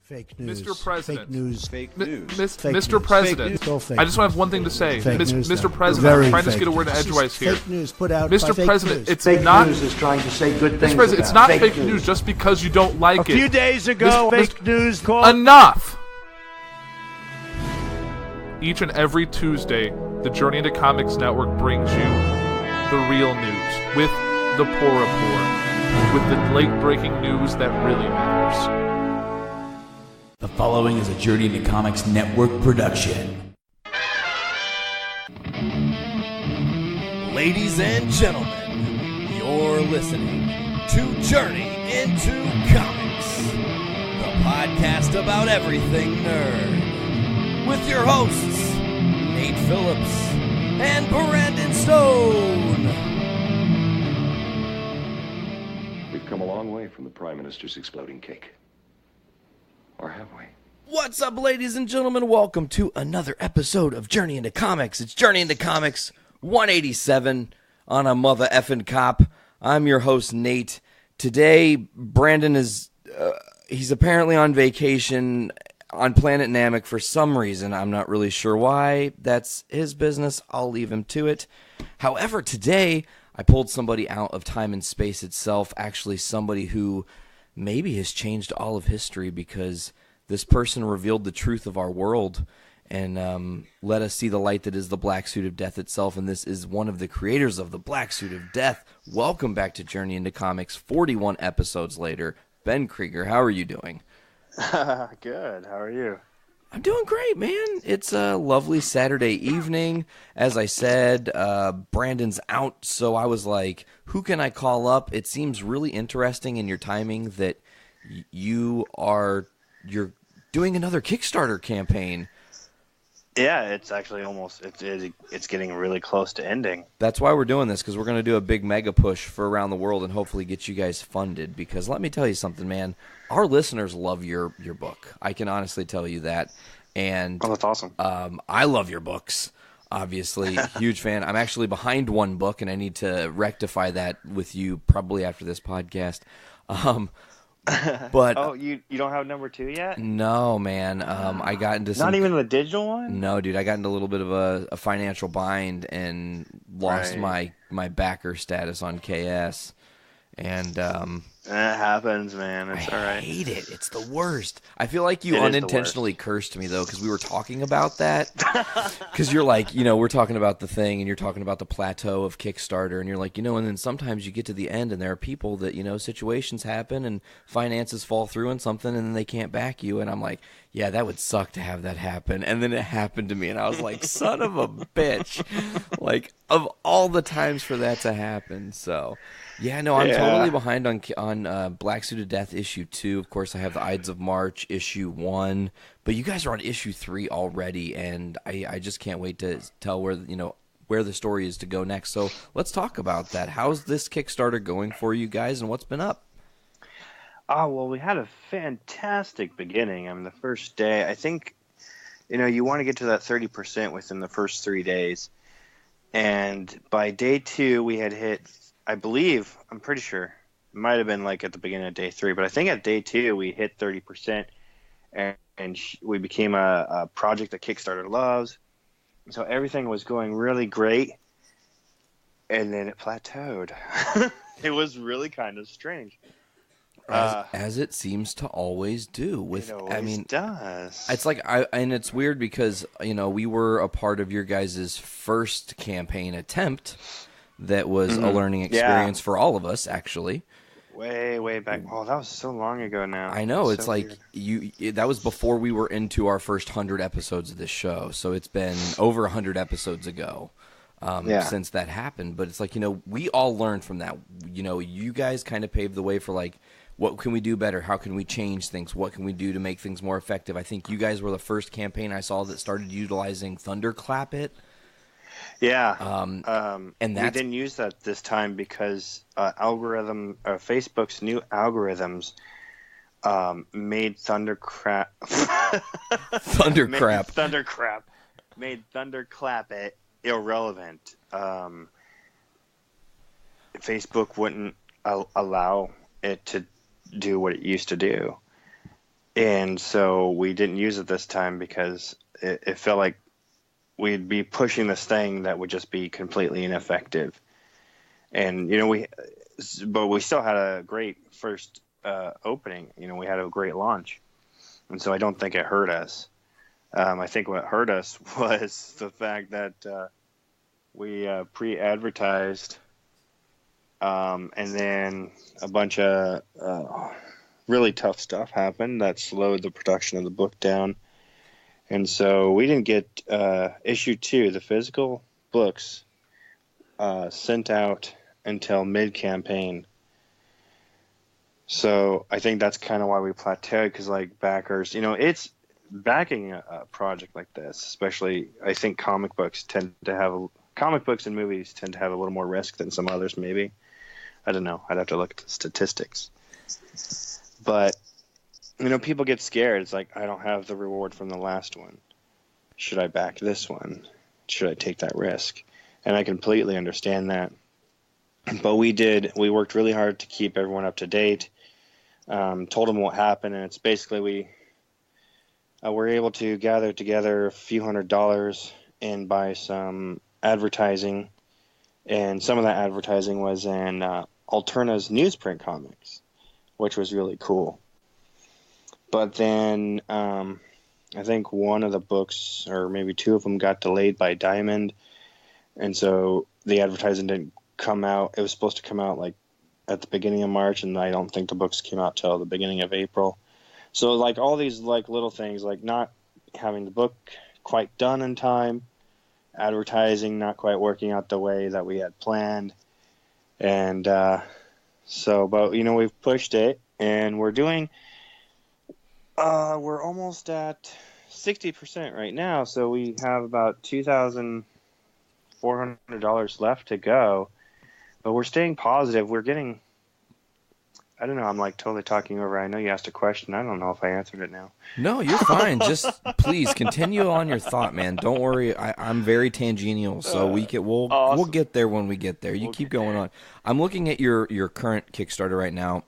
Fake news. Mr. President. Fake news. Fake news. Mr. President. Fake I just want to have one thing to say. Fake news, Mr. no. President, Very I'm trying to fake get a word in news. edgewise here. Fake news put out by Mr. fake President, news. it's Fake not... news is trying to say good things Mr. President, it's about not it. fake news just because you don't like A it. few days ago, This- fake news called... Enough! Each and every Tuesday, the Journey into Comics Network brings you the real news with the poor report, with the late-breaking news that really matters. The following is a Journey into Comics Network production. Ladies and gentlemen, you're listening to Journey into Comics, the podcast about everything nerd, with your hosts, Nate Phillips and Brandon Stone. We've come a long way from the Prime Minister's exploding cake. Or have we? What's up, ladies and gentlemen? Welcome to another episode of Journey into Comics. It's Journey into Comics 187 on a mother effing cop. I'm your host, Nate. Today, Brandon is, he's apparently on vacation on Planet Namek for some reason. I'm not really sure why. That's his business. I'll leave him to it. However, today, I pulled somebody out of time and space itself. Actually, somebody who maybe has changed all of history, because this person revealed the truth of our world and let us see the light that is the Black Suit of Death itself. And this is one of the creators of the Black Suit of Death. Welcome back to Journey into Comics, 41 episodes later. Ben Krieger, how are you doing? Good. How are you? I'm doing great, man. It's a lovely Saturday evening. As I said, Brandon's out, so I was like, who can I call up? It seems really interesting in your timing that you're doing another Kickstarter campaign. Yeah, it's actually almost it's getting really close to ending. That's why we're doing this, because we're going to do a big mega push for around the world and hopefully get you guys funded. Because let me tell you something, man. Our listeners love your book. I can honestly tell you that. And Oh, that's awesome. I love your books, obviously. Huge fan. I'm actually behind one book, and I need to rectify that with you probably after this podcast. But oh, you don't have number 2 yet? no, man. I got into some... Not even the digital one? No, dude. I got into a little bit of a financial bind and lost Right. my backer status on KS. And That happens, man. It's all I right. hate it. It's the worst. I feel like you It is the unintentionally cursed me, though, because we were talking about that. Because you're like, we're talking about the thing, and you're talking about the plateau of Kickstarter, and you're like, and then sometimes you get to the end, and there are people that, situations happen, and finances fall through and something, and then they can't back you, and I'm like, yeah, that would suck to have that happen. And then it happened to me, and I was like, son of a bitch. Like, of all the times for that to happen, so... Yeah, no, I'm totally behind on Black Suit of Death issue 2. Of course, I have the Ides of March issue 1, but you guys are on issue 3 already, and I just can't wait to tell where the story is to go next. So let's talk about that. How's this Kickstarter going for you guys, and what's been up? Oh, well, we had a fantastic beginning. I mean, the first day, I think, you want to get to that 30% within the first 3 days. And by day 2, we had hit... I'm pretty sure, it might have been like at the beginning of day 3, but I think at day 2 we hit 30%, and we became a project that Kickstarter loves. So everything was going really great, and then it plateaued. It was really kind of strange. As it seems to always do. Does. It's like, and it's weird because, we were a part of your guys' first campaign attempt. That was a learning experience for all of us, actually. Way back. Oh, that was so long ago now. I know. It's so like weird. that was before we were into our first 100 episodes of this show. So it's been over 100 episodes ago since that happened. But it's like, we all learned from that. You guys kind of paved the way for like, what can we do better? How can we change things? What can we do to make things more effective? I think you guys were the first campaign I saw that started utilizing Thunderclap It. Yeah, and we didn't use that this time because Facebook's new algorithms made Thundercrap made Thunderclap It irrelevant. Facebook wouldn't allow it to do what it used to do. And so we didn't use it this time because it felt like we'd be pushing this thing that would just be completely ineffective. And, but we still had a great first opening. We had a great launch. And so I don't think it hurt us. I think what hurt us was the fact that we pre-advertised, and then a bunch of really tough stuff happened that slowed the production of the book down. And so we didn't get issue 2, the physical books, sent out until mid-campaign. So I think that's kind of why we plateaued, because backers, it's backing a project like this, especially I think comic books and movies tend to have a little more risk than some others, maybe. I don't know. I'd have to look at the statistics. But, people get scared. It's like, I don't have the reward from the last one. Should I back this one? Should I take that risk? And I completely understand that. But we worked really hard to keep everyone up to date. Told them what happened, and it's basically we were able to gather together a few $100s and buy some advertising. And some of that advertising was in Alterna's newsprint comics, which was really cool. But then I think one of the books, or maybe 2 of them, got delayed by Diamond. And so the advertising didn't come out. It was supposed to come out at the beginning of March, and I don't think the books came out till the beginning of April. So all these little things, not having the book quite done in time, advertising not quite working out the way that we had planned. And but we've pushed it, and we're doing we're almost at 60% right now, so we have about $2,400 left to go. But we're staying positive. We're getting, I don't know, I'm totally talking over. I know you asked a question. I don't know if I answered it now. No, you're fine. Just please continue on your thought, man. Don't worry. I'm very tangential, so we'll awesome. get there when we get there. You keep going on. I'm looking at your current Kickstarter right now.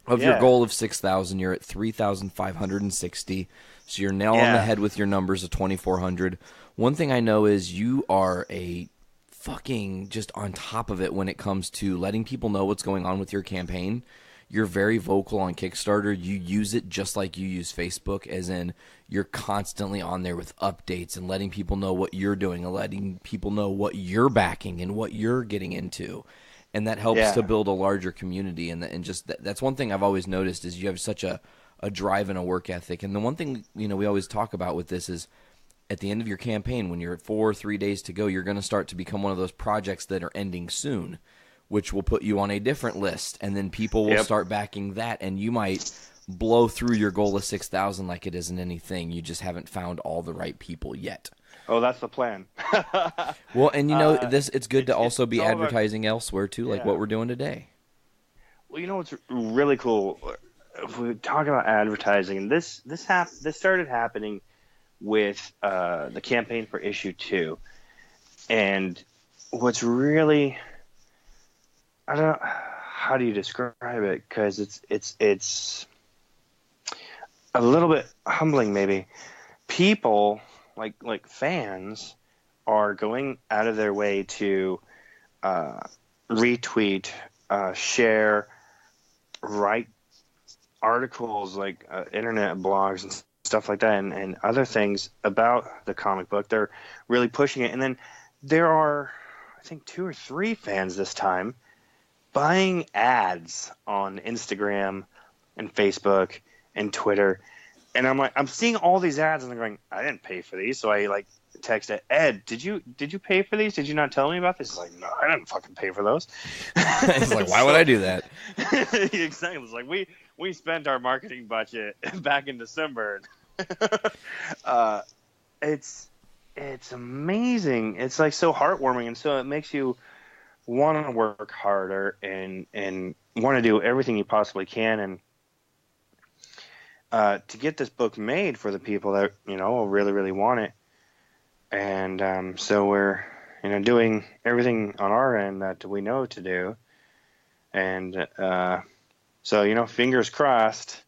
Of your goal of 6,000, you're at 3,560. So you're nail on the head with your numbers of 2,400. One thing I know is you are a fucking just on top of it when it comes to letting people know what's going on with your campaign. You're very vocal on Kickstarter. You use it just like you use Facebook, as in you're constantly on there with updates and letting people know what you're doing and letting people know what you're backing and what you're getting into. And that helps to build a larger community. And just that's one thing I've always noticed is you have such a drive and a work ethic. And the one thing we always talk about with this is at the end of your campaign, when you're at 4 or 3 days to go, you're going to start to become one of those projects that are ending soon, which will put you on a different list. And then people will start backing that, and you might blow through your goal of 6,000 like it isn't anything. You just haven't found all the right people yet. Oh, that's the plan. Well, and it's good to also be advertising elsewhere too, like what we're doing today. Well, what's really cool, if we talk about advertising, this started happening with the campaign for issue 2, and what's really, I don't know, how do you describe it? Because it's a little bit humbling, maybe. People like fans are going out of their way to retweet, share, write articles internet blogs and stuff like that, and other things about the comic book. They're really pushing it. And then there are, I think, 2 or 3 fans this time buying ads on Instagram and Facebook and Twitter. And I'm seeing all these ads, and I'm going, I didn't pay for these. So I texted Ed, did you pay for these? Did you not tell me about this? He's like, no, I didn't fucking pay for those. He's like, why would I do that? Exactly. It's like we spent our marketing budget back in December. It's amazing. It's so heartwarming, and so it makes you want to work harder and want to do everything you possibly can, and to get this book made for the people that really, really want it. And so we're doing everything on our end that we know to do. And so fingers crossed.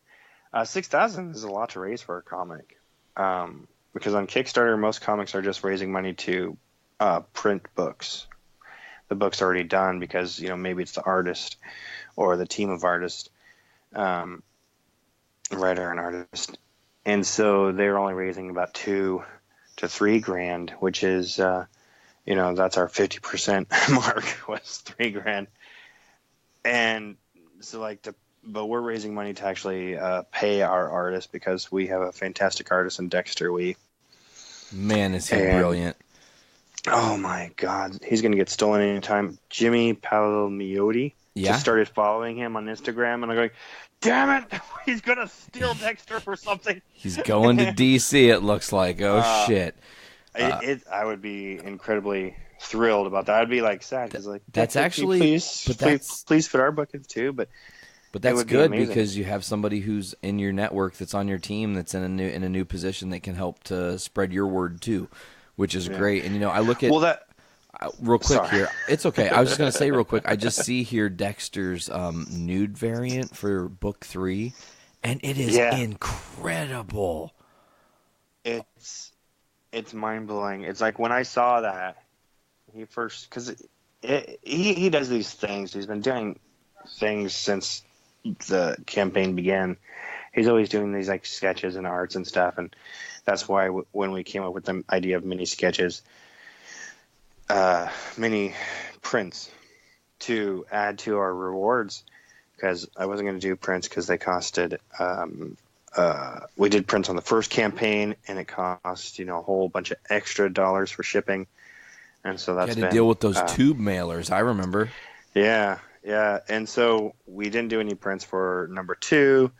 $6,000 is a lot to raise for a comic. Because on Kickstarter, most comics are just raising money to print books. The book's already done because, maybe it's the artist or the team of artists, writer and artist. And so they're only raising about $2,000 to $3,000, which is, that's our 50% mark was $3,000. And so but we're raising money to actually pay our artist because we have a fantastic artist in Dexter Wee. Man, is he brilliant. Oh my God. He's going to get stolen anytime. Jimmy Palmiotti just started following him on Instagram, and I'm going, damn it, he's going to steal Dexter for something. He's going to DC, it looks like. Oh, shit. I would be incredibly thrilled about that. I'd be sad because that's actually please fit our bucket too. But that's good because you have somebody who's in your network that's on your team that's in a new position that can help to spread your word too, which is great. And I look at real quick here. It's okay. I was just gonna say real quick. I just see here Dexter's nude variant for book 3, and it is incredible. It's mind blowing. It's like when I saw that because he does these things. He's been doing things since the campaign began. He's always doing these sketches and arts and stuff, and that's why when we came up with the idea of mini sketches, mini prints to add to our rewards, because I wasn't going to do prints because they costed. We did prints on the first campaign, and it cost a whole bunch of extra dollars for shipping, and so that's you had to deal with those tube mailers. I remember. Yeah, and so we didn't do any prints for number 2.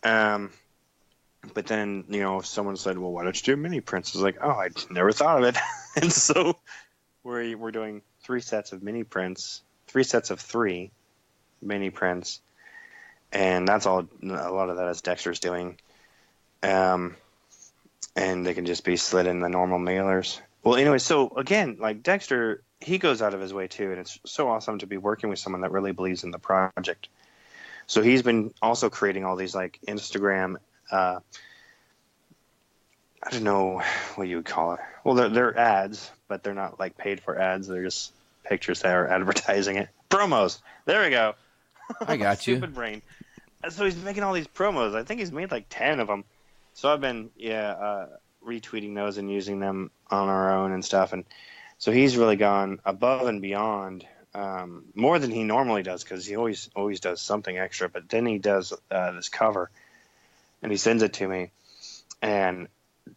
But then someone said, "Well, why don't you do mini prints?" I was like, "Oh, I never thought of it," and so we're doing 3 sets of mini prints, 3 sets of 3 mini prints. And that's all. A lot of that is Dexter's doing, and they can just be slid in the normal mailers. Well, anyway, so again, Dexter, he goes out of his way too, and it's so awesome to be working with someone that really believes in the project. So he's been also creating all these Instagram. I don't know what you would call it. Well, they're ads, but they're not paid for ads. They're just pictures that are advertising it. Promos. There we go. I got you. Stupid brain. So he's making all these promos. I think he's made 10 of them. So I've been retweeting those and using them on our own and stuff. And so he's really gone above and beyond, more than he normally does, because he always does something extra. But then he does this cover, and he sends it to me. And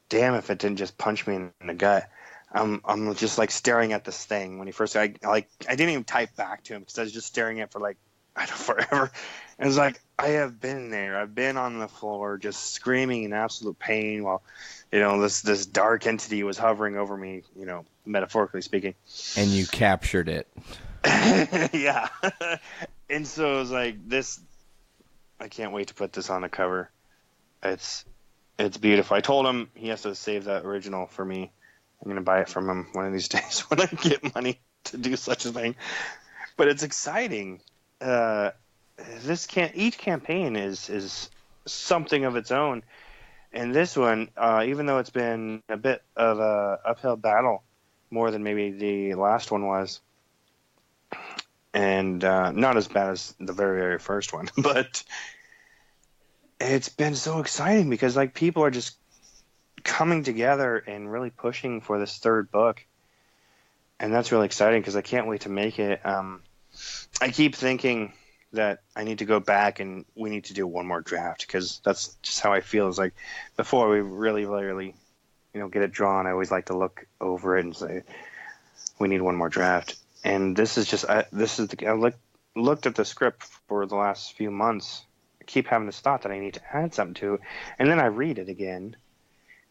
damn, if it didn't just punch me in the gut. I'm just staring at this thing. When he first, I didn't even type back to him because I was just staring at it for forever. And it's I have been there. I've been on the floor just screaming in absolute pain while, this dark entity was hovering over me, metaphorically speaking. And you captured it. Yeah. And so it was this, I can't wait to put this on the cover. It's beautiful. I told him he has to save that original for me. I'm going to buy it from him one of these days when I get money to do such a thing. But it's exciting. Each campaign is something of its own, and this one, even though it's been a bit of a uphill battle, more than maybe the last one was, and not as bad as the very, very first one, but it's been so exciting because people are just coming together and really pushing for this 3rd book, and that's really exciting because I can't wait to make it. I keep thinking that I need to go back and we need to do one more draft because that's just how I feel. It's before we really get it drawn, I always like to look over it and say we need one more draft. And this is just I looked at the script for the last few months. I keep having this thought that I need to add something to it, and then I read it again.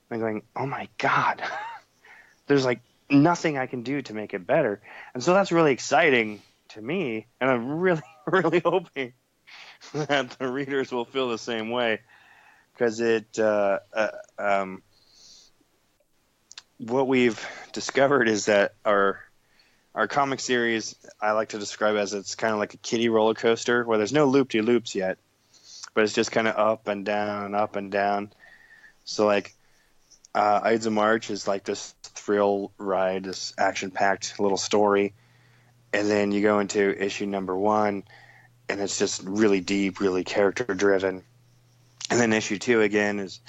I'm going, oh my God, there's nothing I can do to make it better, and so that's really exciting to me, and I'm really, really hoping that the readers will feel the same way, because what we've discovered is that our comic series, I like to describe as it's kind of like a kiddie roller coaster where there's no loop-de-loops yet, but but it's just kind of up and down and up and down. So like Ides of March is like this thrill ride, this action-packed little story, and then you go into issue number 1, and it's just really deep, really character-driven. And then issue 2 again is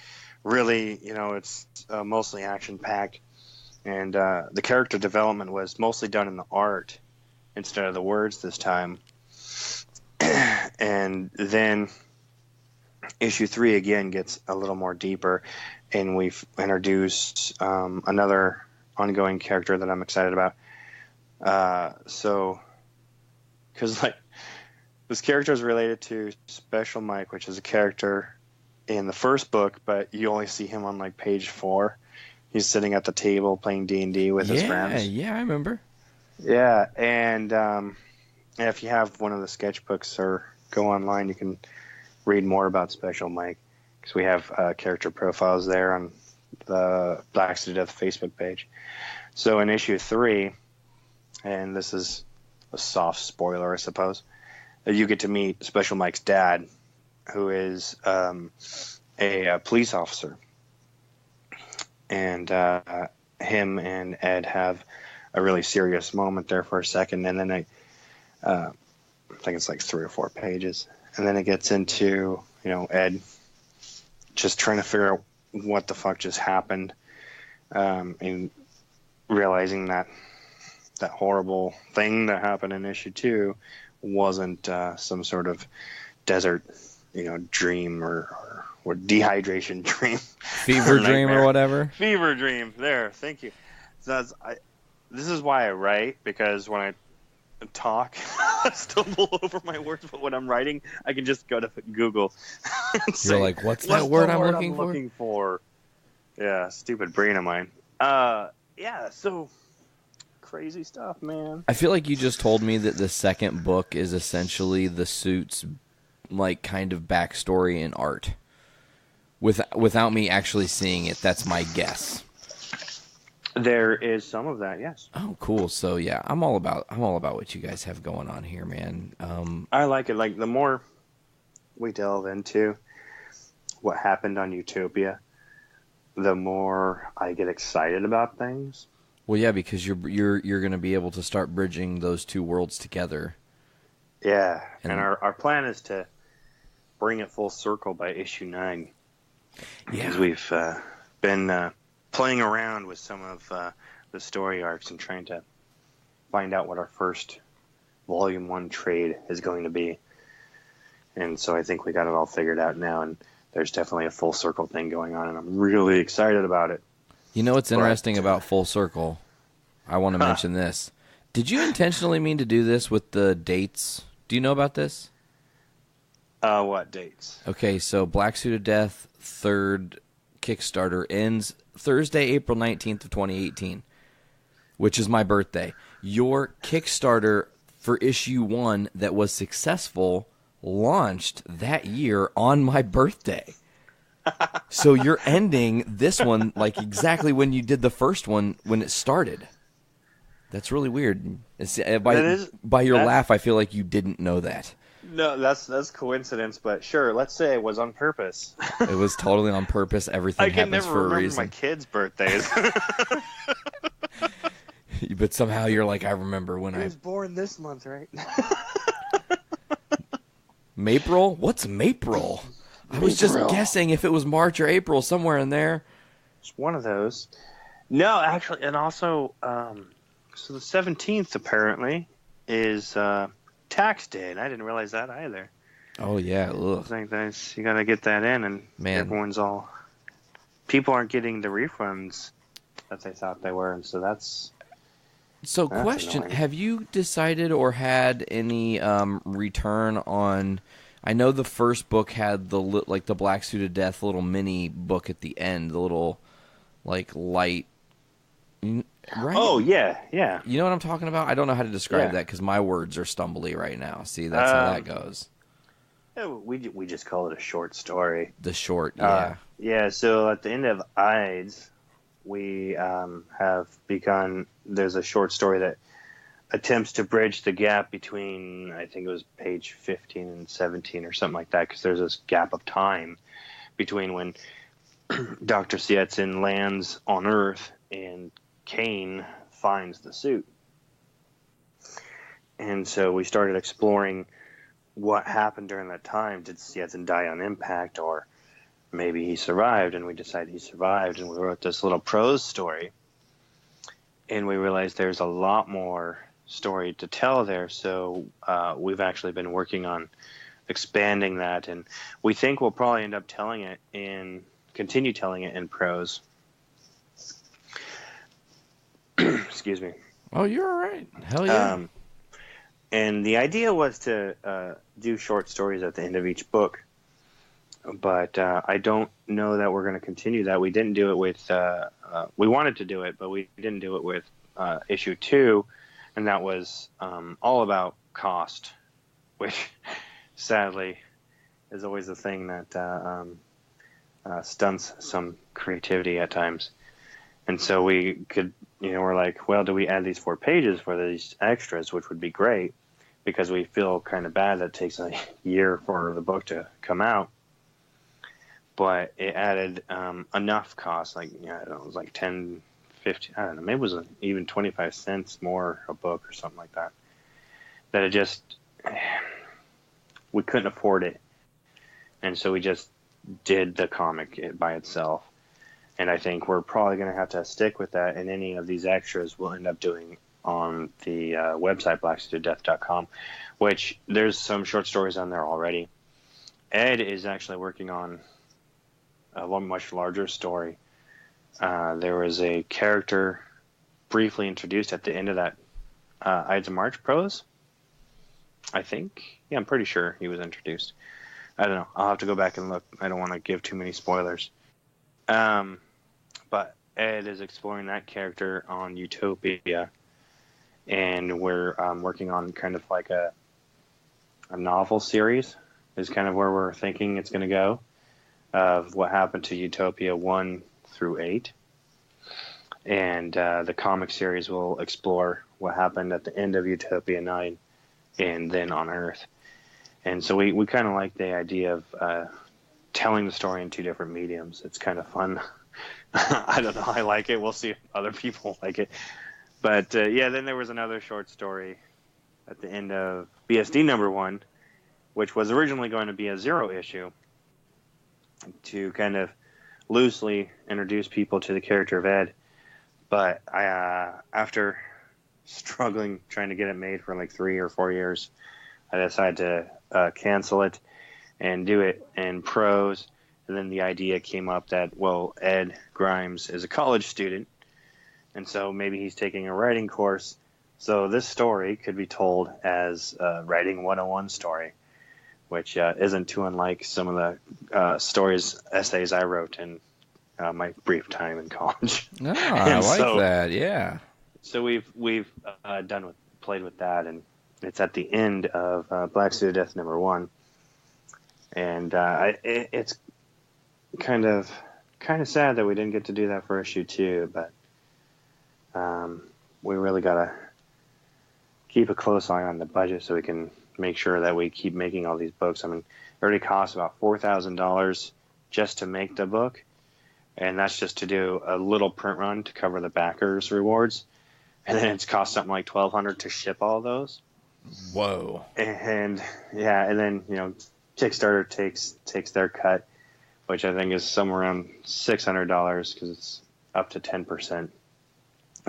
really, it's mostly action-packed, and the character development was mostly done in the art instead of the words this time. And then issue 3 again gets a little more deeper, and we've introduced another ongoing character that I'm excited about. Because like this character is related to Special Mike, which is a character in the first book, but you only see him on like page 4. He's sitting at the table playing D&D with his friends. Yeah, I remember. Yeah, and if you have one of the sketchbooks or go online, you can read more about Special Mike, because we have character profiles there on the Blacks to Death Facebook page. So in issue 3, and this is a soft spoiler, I suppose, you get to meet Special Mike's dad, who is a police officer. And him and Ed have a really serious moment there for a second, and then I think it's like 3 or 4 pages, and then it gets into Ed just trying to figure out what the fuck just happened, and realizing that horrible thing that happened in issue 2 wasn't some sort of desert dream or dehydration dream, fever dream or whatever. Fever dream. There, thank you. So this is why I write, because when I talk, I stumble over my words, but when I'm writing, I can just go to Google. And You're like, what's that word I'm looking for? Yeah, stupid brain of mine. Yeah, so crazy stuff, man. I feel like you just told me that the second book is essentially the Suits, like, kind of backstory in art. Without me actually seeing it, that's my guess. There is some of that, yes. Oh, cool. So yeah, I'm all about what you guys have going on here, man. I like it. Like, the more we delve into what happened on Utopia, the more I get excited about things. Well, yeah, because you're going to be able to start bridging those two worlds together. Yeah, and our plan is to bring it full circle by issue 9. Yeah, because we've been playing around with some of the story arcs and trying to find out what our first volume 1 trade is going to be. And so I think we got it all figured out now, and there's definitely a full circle thing going on, and I'm really excited about it. You know what's interesting about full circle? I want to mention this. Did you intentionally mean to do this with the dates? Do you know about this? What dates? Okay, so Black Suit of Death 3rd Kickstarter ends Thursday, April 19th of 2018, which is my birthday. Your Kickstarter for issue 1 that was successful launched that year on my birthday. So you're ending this one like exactly when you did the first one when it started. That's really weird. By your laugh, I feel like you didn't know that. No, that's coincidence, but sure, let's say it was on purpose. It was totally on purpose. Everything happens for a reason. I can never remember my kids' birthdays. But somehow you're like, I remember when I was born this month, right? Mapril? What's Mapril? I was just guessing if it was March or April, somewhere in there. It's one of those. No, actually, and also, so the 17th apparently is tax day, and I didn't realize that either. Oh yeah, ugh. I think you got to get that in, and people aren't getting the refunds that they thought they were, and so that's. So, question: annoying. Have you decided or had any return on? I know the first book had the Black Suit of Death little mini book at the end, the little light. Right? Oh yeah. You know what I'm talking about? I don't know how to describe that because my words are stumbly right now. See, that's how that goes. We just call it a short story. The short, yeah. Yeah. So at the end of Ides, we have begun. There's a short story that attempts to bridge the gap between, I think it was page 15 and 17 or something like that, because there's this gap of time between when Dr. Sietzin lands on Earth and Kane finds the suit. And so we started exploring what happened during that time. Did Sietzin die on impact, or maybe he survived? And we decided he survived, and we wrote this little prose story. And we realized there's a lot more story to tell there, so we've actually been working on expanding that, and we think we'll probably end up continue telling it in prose. Excuse me. Oh, you're all right. Hell yeah. And the idea was to do short stories at the end of each book, but I don't know that we're going to continue that. We didn't do it with we wanted to do it, but we didn't do it with issue 2, and that was all about cost, which sadly is always the thing that stunts some creativity at times. And so we could, we're like, well, do we add these 4 pages for these extras, which would be great, because we feel kind of bad that it takes a year for the book to come out. But it added enough cost, like, I don't know, it was like 10, 15, I don't know, maybe it was even 25 cents more a book or something like that. That it just, we couldn't afford it. And so we just did the comic by itself. And I think we're probably going to have to stick with that, and any of these extras we'll end up doing on the website, blacksuitofdeath.com, which there's some short stories on there already. Ed is actually working on a much larger story. There was a character briefly introduced at the end of that Ides of March prose, I think. Yeah, I'm pretty sure he was introduced. I don't know. I'll have to go back and look. I don't want to give too many spoilers. But Ed is exploring that character on Utopia, and we're working on kind of like a novel series is kind of where we're thinking it's going to go, of what happened to Utopia 1 through 8. And the comic series will explore what happened at the end of Utopia 9 and then on Earth. And so we kind of like the idea of telling the story in 2 different mediums. It's kind of fun. I don't know. I like it. We'll see if other people like it. But then there was another short story at the end of BSD number 1, which was originally going to be a 0 issue, to kind of loosely introduce people to the character of Ed. But I, after struggling trying to get it made for like 3 or 4 years, I decided to cancel it and do it in prose. And then the idea came up that, well, Ed Grimes is a college student, and so maybe he's taking a writing course. So this story could be told as a Writing 101 story, which isn't too unlike some of the essays I wrote in my brief time in college. No, I like that, yeah. So we've played with that, and it's at the end of Black Suit of Death number 1. And it's kind of sad that we didn't get to do that for issue 2, but we really gotta keep a close eye on the budget so we can make sure that we keep making all these books. I mean, it already costs about $4,000 just to make the book, and that's just to do a little print run to cover the backers' rewards, and then it's cost something like $1,200 to ship all those. Whoa! And yeah, and then Kickstarter takes their cut, which I think is somewhere around $600 because it's up to 10%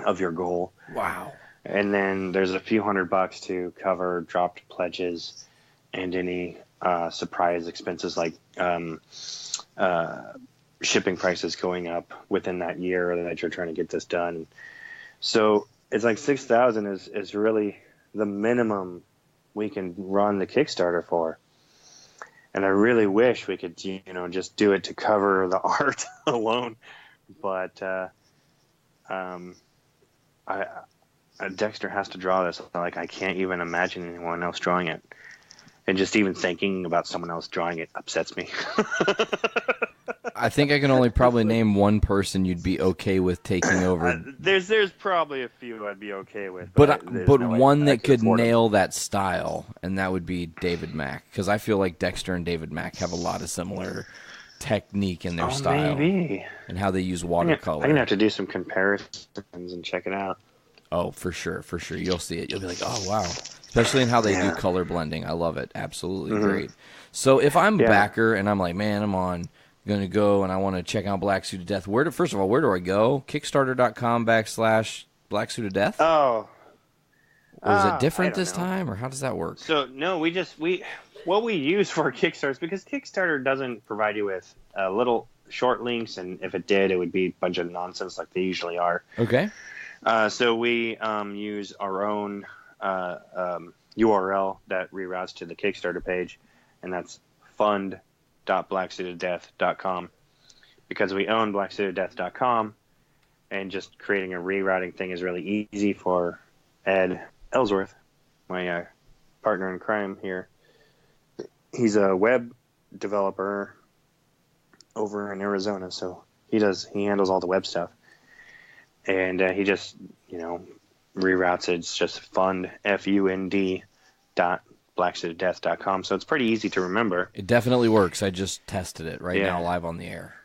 of your goal. Wow. And then there's a few $100 to cover dropped pledges and any surprise expenses like shipping prices going up within that year that you're trying to get this done. So it's like $6,000 is really the minimum we can run the Kickstarter for. And I really wish we could, just do it to cover the art alone. But Dexter has to draw this. Like, I can't even imagine anyone else drawing it. And just even thinking about someone else drawing it upsets me. I think I can only probably name one person you'd be okay with taking over. There's probably a few I'd be okay with, but there's no way one I that could could afford 'em. nail that style, and that would be David Mack, because I feel like Dexter and David Mack have a lot of similar technique in their style Maybe. and how they use I'm watercolor. going to have to do some comparisons and check it out. Oh, for sure. You'll see it. You'll be like, oh, wow. Especially in how they do color blending. I love it. Absolutely great. So if I'm a backer and I'm like, man, I'm going to go and I want to check out Black Suit of Death, first of all, where do I go? Kickstarter.com/Black Suit of Death? Oh. Or is it different I don't this know. time, or how does that work? So, no, what we use for Kickstarter, because Kickstarter doesn't provide you with little short links, and if it did, it would be a bunch of nonsense like they usually are. Okay. So we use our own URL that reroutes to the Kickstarter page, and that's fund.blacksuitofdeath.com, because we own blacksuitofdeath.com, and just creating a rerouting thing is really easy for Ed Ellsworth, my partner in crime here. He's a web developer over in Arizona, so he handles all the web stuff. And he just, reroutes it. It's just fund.blacksuitofdeath.com. So it's pretty easy to remember. It definitely works. I just tested it right Yeah. now live on the air.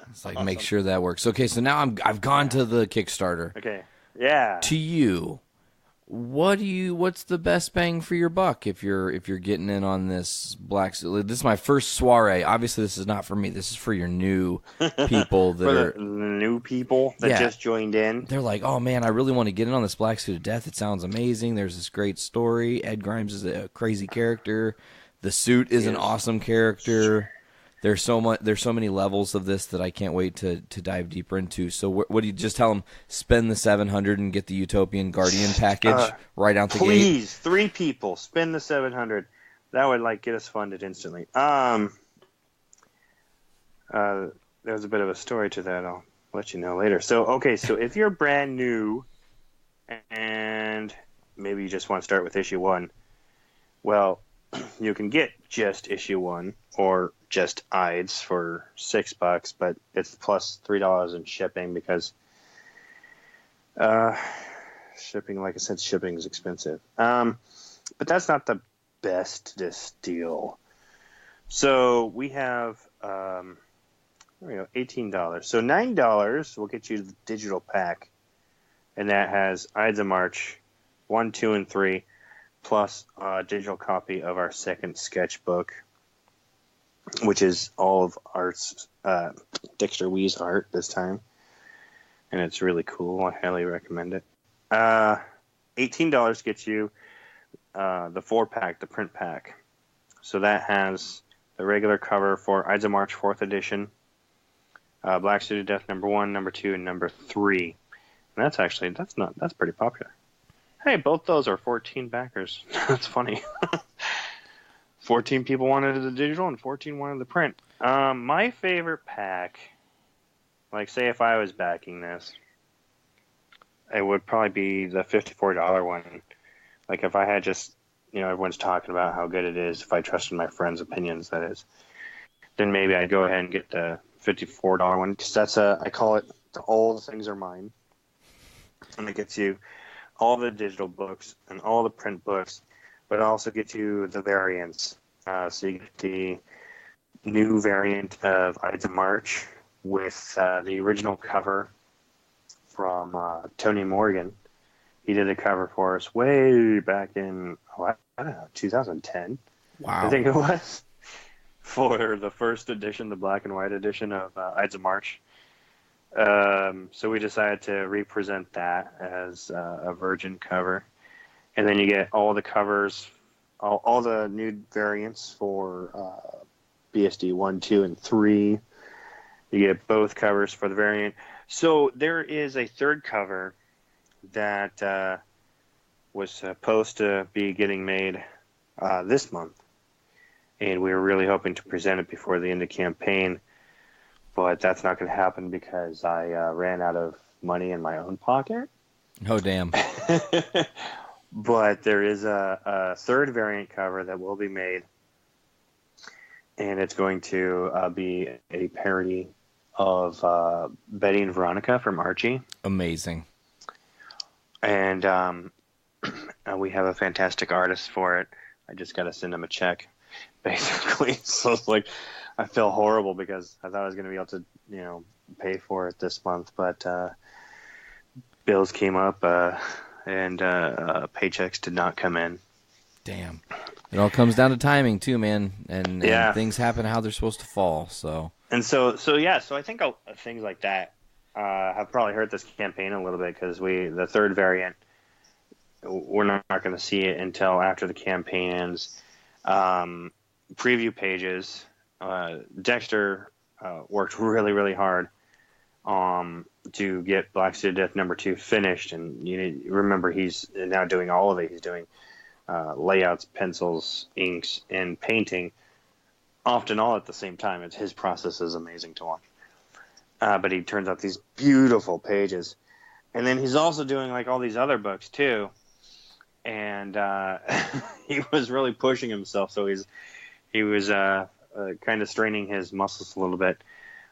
It's like, make sure that works. Okay, so now I've gone to the Kickstarter. Okay. Yeah. To you, what's the best bang for your buck if you're getting in on this Black Suit? This is my first soiree. Obviously, this is not for me. This is for your new people that For are. the new people that just joined in. They're like, oh man, I really want to get in on this Black Suit of Death. It sounds amazing. There's this great story. Ed Grimes is a crazy character. The suit is an awesome character. There's so many levels of this that I can't wait to dive deeper into. So what do you just tell them? Spend the $700 and get the Utopian Guardian package right out the gate. Please, 3 people, spend the $700. That would get us funded instantly. There's a bit of a story to that. I'll let you know later. So if you're brand new and maybe you just want to start with issue 1, well, you can get just issue 1 or just Ides for $6, but it's plus $3 in shipping because shipping, like I said, shipping is expensive. But that's not the best deal. So we have $18. So $9 will get you the digital pack, and that has Ides of March 1, 2, and 3. Plus a digital copy of our second sketchbook, which is all of art's Dexter Wee's art this time, and it's really cool. I highly recommend it. $18 gets you the 4-pack, the print pack. So that has the regular cover for Ides of March 4th edition, Black Suit of Death number 1, number 2, and number 3. And that's pretty popular. Hey, both those are 14 backers. That's funny. 14 people wanted the digital and 14 wanted the print. My favorite pack, say if I was backing this, it would probably be the $54 one. If I had just, everyone's talking about how good it is, if I trusted my friends' opinions, that is, then maybe I'd go ahead and get the $54 one, because that's I call it the All the Things Are Mine. And it gets you all the digital books and all the print books, but it also gets you the variants. So you get the new variant of Ides of March with the original cover from Tony Morgan. He did a cover for us way back in, I don't know, 2010. Wow. I think it was, for the first edition, the black and white edition of Ides of March. So we decided to represent that as a virgin cover. And then you get all the covers, all the new variants for BSD 1, 2, and 3. You get both covers for the variant. So there is a third cover that was supposed to be getting made this month. And we were really hoping to present it before the end of campaign. But that's not going to happen because I ran out of money in my own pocket. Oh, damn. But there is a third variant cover that will be made, and it's going to be a parody of Betty and Veronica from Archie. Amazing. And we have a fantastic artist for it. I just got to send him a check, basically. So it's like, I feel horrible because I thought I was going to be able to, pay for it this month, but bills came up and paychecks did not come in. Damn. It all comes down to timing too, man, and things happen how they're supposed to fall. So I think things like that have probably hurt this campaign a little bit because the third variant, we're not going to see it until after the campaign ends. Preview pages. Dexter worked really, really hard to get Black Suit of Death #2 finished, and you remember he's now doing all of it. He's doing layouts, pencils, inks, and painting, often all at the same time. His process is amazing to watch. But he turns out these beautiful pages, and then he's also doing like all these other books too. And he was really pushing himself, so he was kind of straining his muscles a little bit,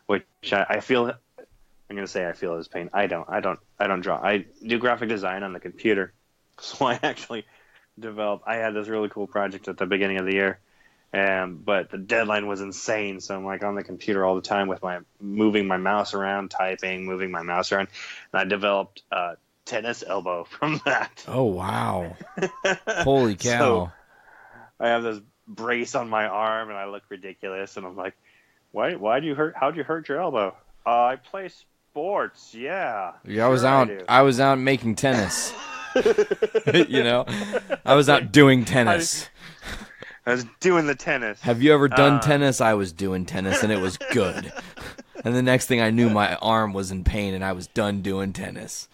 which I feel. I'm going to say I feel his pain. I don't draw. I do graphic design on the computer, so I actually developed. I had this really cool project at the beginning of the year, but the deadline was insane. So I'm like on the computer all the time with moving my mouse around, typing, moving my mouse around, and I developed tennis elbow from that. Oh wow! Holy cow! So I have this brace on my arm, and I look ridiculous. And I'm like, Why'd you hurt? How'd you hurt your elbow? I play sports. Yeah. I was out making tennis. I was out doing tennis. I was doing the tennis. Have you ever done tennis? I was doing tennis, and it was good. And the next thing I knew, my arm was in pain, and I was done doing tennis.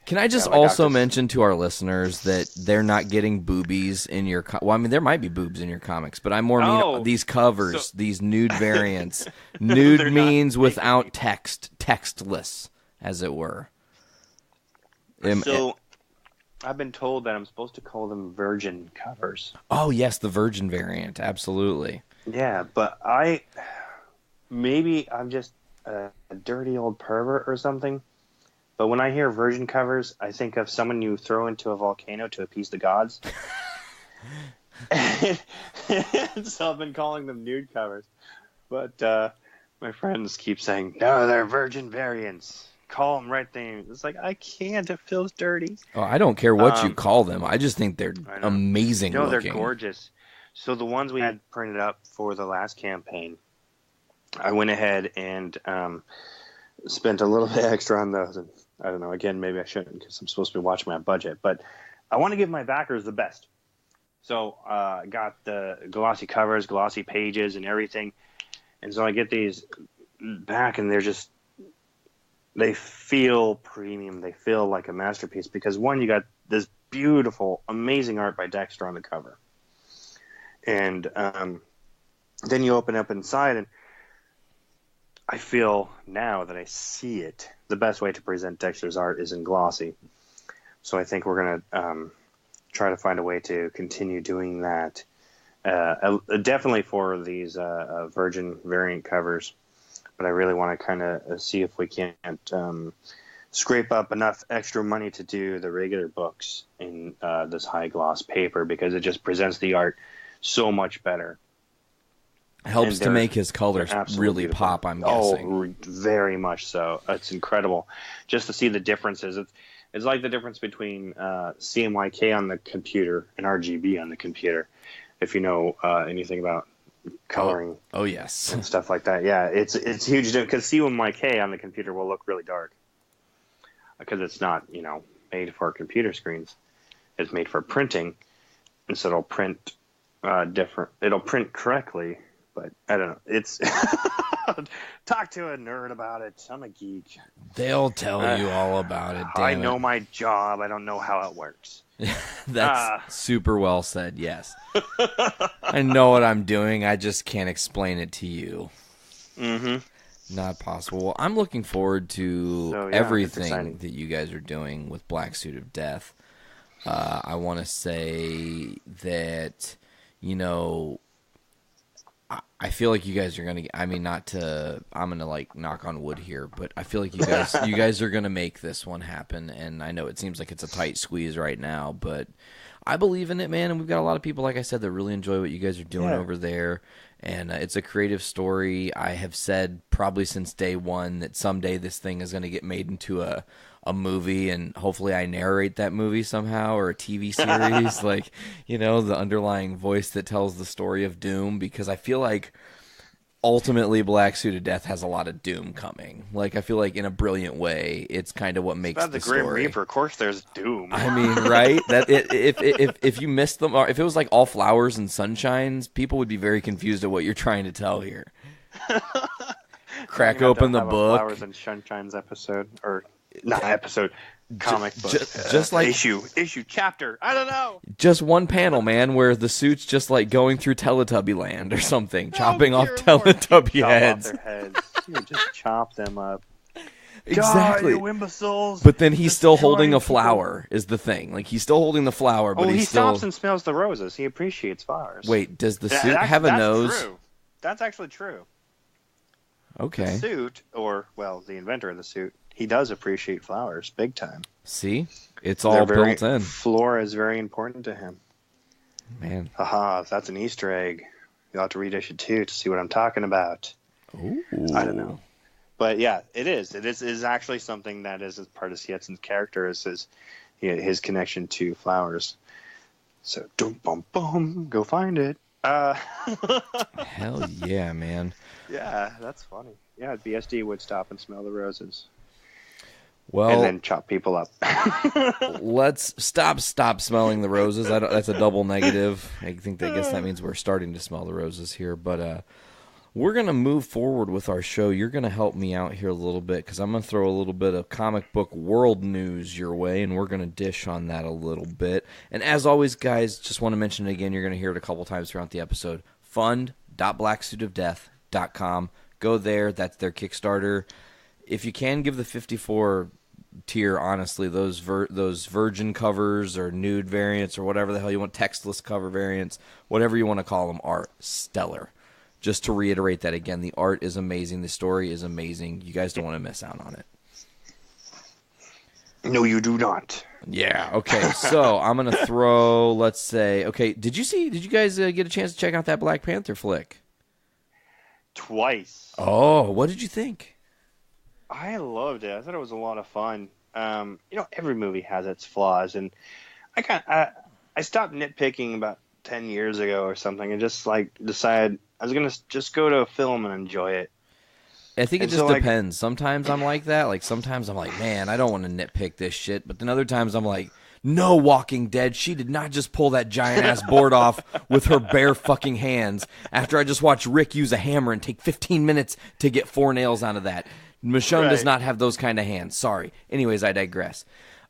Can I just also mention to our listeners that they're not getting boobies in your... there might be boobs in your comics, but I more mean these covers, these nude variants. Nude means without text, textless, as it were. So, I've been told that I'm supposed to call them virgin covers. Oh, yes, the virgin variant, absolutely. Yeah, but maybe I'm just a dirty old pervert or something. But when I hear virgin covers, I think of someone you throw into a volcano to appease the gods. And so I've been calling them nude covers. But my friends keep saying, no, they're virgin variants. Call them right there. It's like, I can't. It feels dirty. Oh, I don't care what you call them. I just think they're amazing looking. They're gorgeous. So the ones we had printed up for the last campaign, I went ahead and spent a little bit extra on those. And I don't know. Again, maybe I shouldn't because I'm supposed to be watching my budget. But I want to give my backers the best. So I got the glossy covers, glossy pages, and everything. And so I get these back, and they feel premium. They feel like a masterpiece because, one, you got this beautiful, amazing art by Dexter on the cover. And then you open up inside, and I feel now that I see it, the best way to present Dexter's art is in glossy. So I think we're going to try to find a way to continue doing that. Definitely for these Virgin variant covers. But I really want to kind of see if we can't scrape up enough extra money to do the regular books in this high gloss paper because it just presents the art so much better. Helps to make his colors really beautiful. Pop, I'm guessing. Oh, very much so. It's incredible just to see the differences. It's like the difference between CMYK on the computer and RGB on the computer, if you know anything about coloring. Oh yes. And stuff like that. Yeah, it's huge because CMYK on the computer will look really dark because it's not, made for computer screens. It's made for printing, and so it'll print different. It'll print correctly. But I don't know. It's talk to a nerd about it. I'm a geek. They'll tell you all about it. I know my job. I don't know how it works. That's super well said. Yes, I know what I'm doing. I just can't explain it to you. Mm-hmm. Not possible. Well, I'm looking forward to everything that you guys are doing with Black Suit of Death. I want to say that, I feel like you guys are going to, I'm going to like knock on wood here, but I feel like you guys are going to make this one happen. And I know it seems like it's a tight squeeze right now, but I believe in it, man. And we've got a lot of people, like I said, that really enjoy what you guys are doing over there. And it's a creative story. I have said probably since day one that someday this thing is going to get made into a movie, and hopefully I narrate that movie somehow, or a TV series, like, the underlying voice that tells the story of Doom, because I feel like ultimately Black Suit of Death has a lot of Doom coming. Like, I feel like in a brilliant way, it's kind of what makes about the Grim story. Reaper, of course there's Doom. I mean, right? That if you missed them, or if it was like all flowers and sunshines, people would be very confused at what you're trying to tell here. Crack open the book. Flowers and Sunshine's episode, or not episode, comic book. Just like issue, chapter. I don't know. Just one panel, man, where the suit's just like going through Teletubby land or something, chopping off Teletubby heads. Chop off their heads. You just chop them up. Exactly. Die, you imbeciles. But then he's still holding a flower, is the thing. Like, he's still holding the flower, but he stops and smells the roses. He appreciates flowers. Wait, does the suit have a nose? That's true. That's actually true. Okay. The suit, the inventor of the suit, he does appreciate flowers big time. See? It's all built in. Flora is very important to him. Man. Haha, if that's an Easter egg, you'll have to read issue 2 to see what I'm talking about. Ooh. I don't know. But yeah, it is. It is actually something that is as part of Sietson's character, is his connection to flowers. So, boom, go find it. Hell yeah, man. Yeah, that's funny. Yeah, BSD would stop and smell the roses. Well, and then chop people up. Let's stop smelling the roses. That's a double negative. I guess that means we're starting to smell the roses here. But we're going to move forward with our show. You're going to help me out here a little bit, because I'm going to throw a little bit of comic book world news your way, and we're going to dish on that a little bit. And as always, guys, just want to mention it again. You're going to hear it a couple times throughout the episode. fund.blacksuitofdeath.com. Go there. That's their Kickstarter. If you can, give the 54 tier, honestly, those virgin covers or nude variants or whatever the hell you want, textless cover variants, whatever you want to call them, are stellar. Just to reiterate that again, the art is amazing. The story is amazing. You guys don't want to miss out on it. No, you do not. Yeah, okay. So I'm going to throw, let's say, okay, did you guys get a chance to check out that Black Panther flick? Twice. Oh, what did you think? I loved it. I thought it was a lot of fun. Every movie has its flaws, and I stopped nitpicking about 10 years ago or something, and just decided I was gonna just go to a film and enjoy it. I think it just depends. Sometimes I'm like that. Like, sometimes I'm like, man, I don't want to nitpick this shit. But then other times I'm like, no, Walking Dead, she did not just pull that giant-ass board off with her bare fucking hands after I just watched Rick use a hammer and take 15 minutes to get 4 nails out of that. Michonne does not have those kind of hands. Sorry. Anyways, I digress.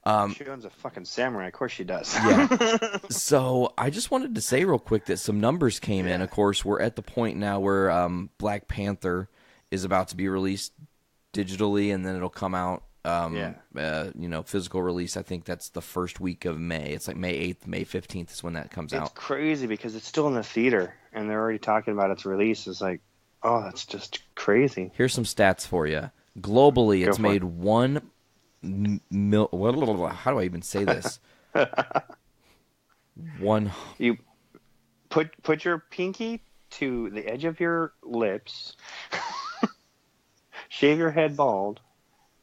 Michonne's a fucking samurai. Of course she does. Yeah. So I just wanted to say real quick that some numbers came in. Of course, we're at the point now where Black Panther is about to be released digitally, and then it'll come out, physical release. I think that's the first week of May. It's like May 8th, May 15th is when that comes out. It's crazy because it's still in the theater, and they're already talking about its release. It's like, oh, that's just crazy. Here's some stats for you. Globally, it's made 1 how do I even say this? You put your pinky to the edge of your lips, shave your head bald,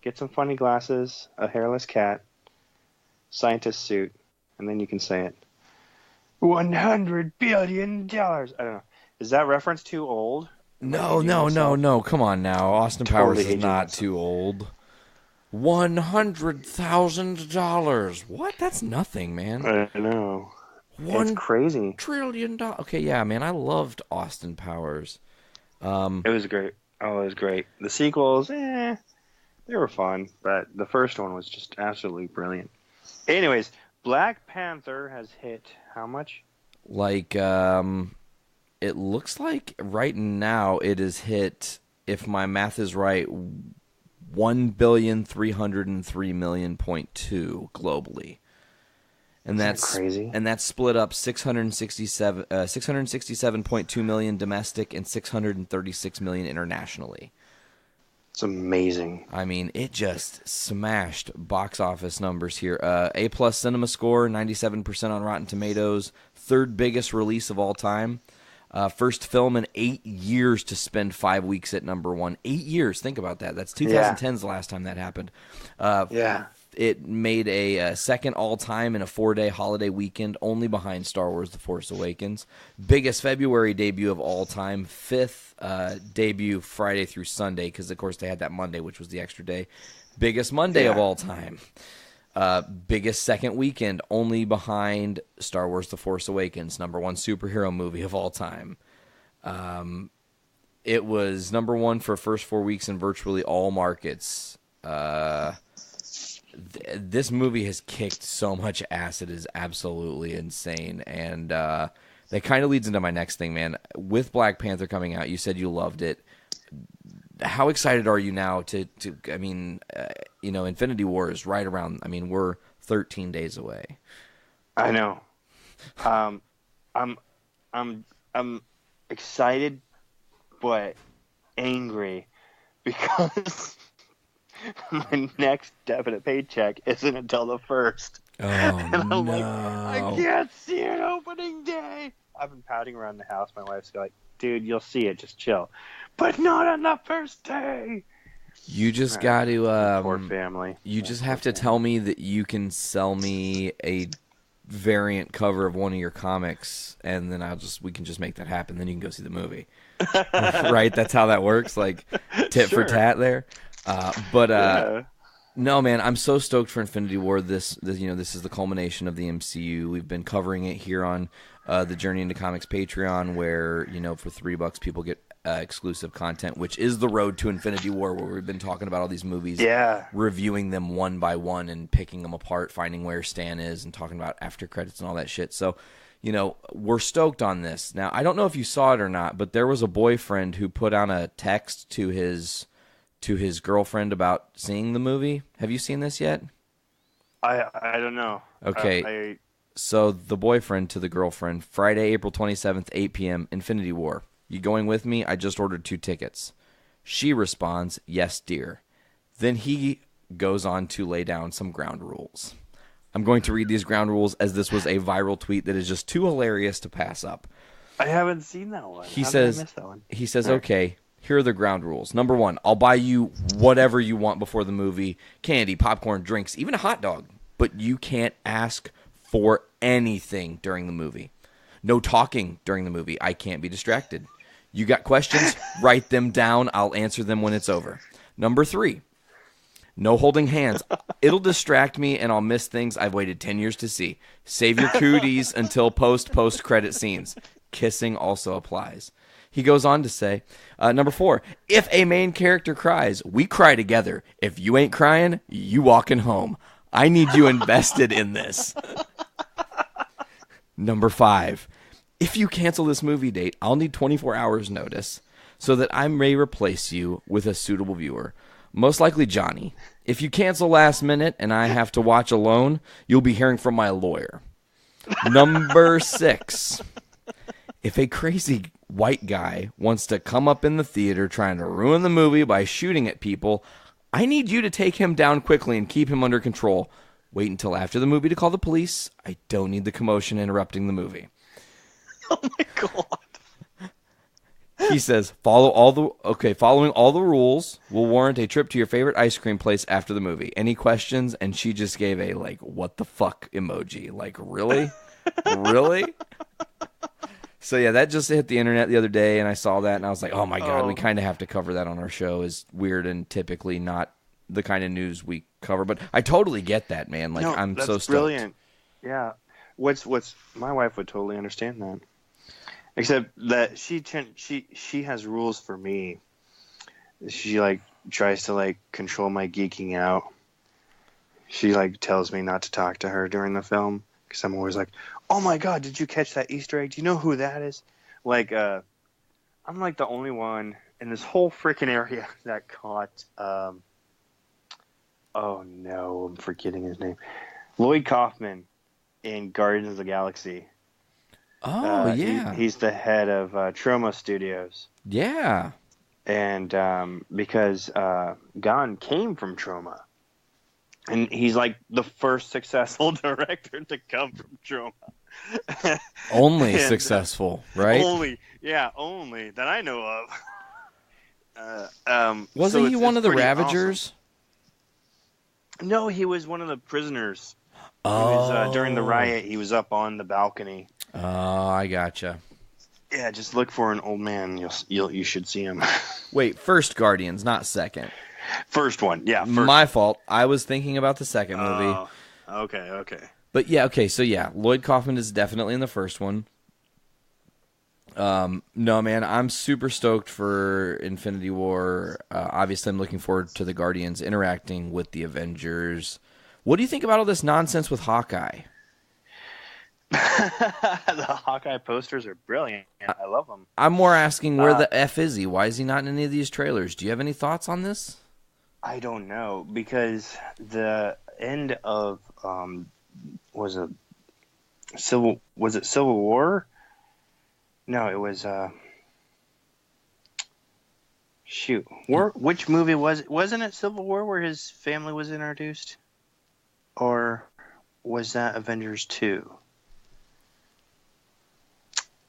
get some funny glasses, a hairless cat, scientist suit, and then you can say it. $100 billion. I don't know. Is that reference too old? No. Come on now. Austin Powers is not too old. $100,000. What? That's nothing, man. I know. It's crazy. $1 trillion. Okay, yeah, man. I loved Austin Powers. It was great. Oh, it was great. The sequels, they were fun, but the first one was just absolutely brilliant. Anyways, Black Panther has hit how much? Like, it looks like right now it has hit, if my math is right, 1,303,000,000.2 globally. And that's crazy. And that's split up 667.2 million domestic and 636 million internationally. It's amazing. I mean, it just smashed box office numbers here. A+ cinema score, 97% on Rotten Tomatoes. Third biggest release of all time. First film in 8 years to spend 5 weeks at number one. 8 years. Think about that. That's 2010's the last time that happened. It made a second all-time in a 4-day holiday weekend, only behind Star Wars The Force Awakens. Biggest February debut of all time. Fifth debut Friday through Sunday, because, of course, they had that Monday, which was the extra day. Biggest Monday of all time. Biggest second weekend, only behind Star Wars The Force Awakens, number one superhero movie of all time. It was number one for first 4 weeks in virtually all markets. This movie has kicked so much ass, it is absolutely insane. And that kind of leads into my next thing, man. With Black Panther coming out, you said you loved it. How excited are you now to I mean, Infinity War is right around, I mean, we're 13 days away. I know. I'm excited, but angry because my next definite paycheck isn't until the 1st. Oh, and I'm no. like, I can't see it opening day. I've been pouting around the house. My wife's like, dude, you'll see it. Just chill. But not on the first day. You just got to... poor family. You just have to tell me that you can sell me a variant cover of one of your comics, and then we can just make that happen. Then you can go see the movie. Right? That's how that works? Like, tit for tat there? No, man, I'm so stoked for Infinity War. This is the culmination of the MCU. We've been covering it here on the Journey into Comics Patreon, where for $3 people get exclusive content, which is the road to Infinity War, where we've been talking about all these movies, reviewing them one by one and picking them apart, finding where Stan is, and talking about after credits and all that shit. So, we're stoked on this. Now, I don't know if you saw it or not, but there was a boyfriend who put on a text to his girlfriend about seeing the movie. Have you seen this yet? I don't know. Okay. So the boyfriend to the girlfriend, Friday, April 27th, 8 p.m., Infinity War. You going with me? I just ordered 2 tickets. She responds, yes, dear. Then he goes on to lay down some ground rules. I'm going to read these ground rules, as this was a viral tweet that is just too hilarious to pass up. I haven't seen that one. He How says, did I miss that one? He says, okay, here are the ground rules. Number 1, I'll buy you whatever you want before the movie. Candy, popcorn, drinks, even a hot dog. But you can't ask for anything during the movie. No talking during the movie. I can't be distracted. You got questions? Write them down. I'll answer them when it's over. Number 3, no holding hands. It'll distract me and I'll miss things I've waited 10 years to see. Save your cooties until post-credit scenes. Kissing also applies. He goes on to say, number 4, if a main character cries, we cry together. If you ain't crying, you walking home. I need you invested in this. Number 5, if you cancel this movie date, I'll need 24 hours notice so that I may replace you with a suitable viewer. Most likely Johnny. If you cancel last minute and I have to watch alone, you'll be hearing from my lawyer. Number 6, if a crazy white guy wants to come up in the theater trying to ruin the movie by shooting at people, I need you to take him down quickly and keep him under control. Wait until after the movie to call the police. I don't need the commotion interrupting the movie. Oh my god. He says, following all the rules will warrant a trip to your favorite ice cream place after the movie. Any questions? And she just gave a, what the fuck emoji. Like, really? Really? So, yeah, that just hit the internet the other day, and I saw that, and I was like, oh, my God, we kind of have to cover that on our show. Is weird and typically not the kind of news we cover. But I totally get that, man. Like, I'm so stoked. Brilliant. Yeah. What's my wife would totally understand that. Except that she has rules for me. She tries to control my geeking out. She tells me not to talk to her during the film because I'm always like, "Oh my god, did you catch that Easter egg? Do you know who that is?" I'm the only one in this whole freaking area that caught. Oh no, I'm forgetting his name. Lloyd Kaufman in Guardians of the Galaxy. Oh, yeah. He's the head of Troma Studios. Yeah. And because Gunn came from Troma. And he's like the first successful director to come from Troma. Only successful, right? Only that I know of. Wasn't he one of the pretty Ravagers? Awesome. No, he was one of the prisoners. Oh. He was, during the riot, he was up on the balcony. Oh, I gotcha. Yeah, just look for an old man. You should see him. Wait, first Guardians, not second. First one, yeah. First. My fault. I was thinking about the second movie. Okay. But yeah, okay, so yeah, Lloyd Kaufman is definitely in the first one. No, man, I'm super stoked for Infinity War. Obviously, I'm looking forward to the Guardians interacting with the Avengers. What do you think about all this nonsense with Hawkeye? The Hawkeye posters are brilliant. I love them. I'm more asking, where the F is he? Why is he not in any of these trailers? Do you have any thoughts on this? I don't know, because the end of was it Civil War? No, it was which movie was it? Wasn't it Civil War where his family was introduced? Or was that Avengers 2?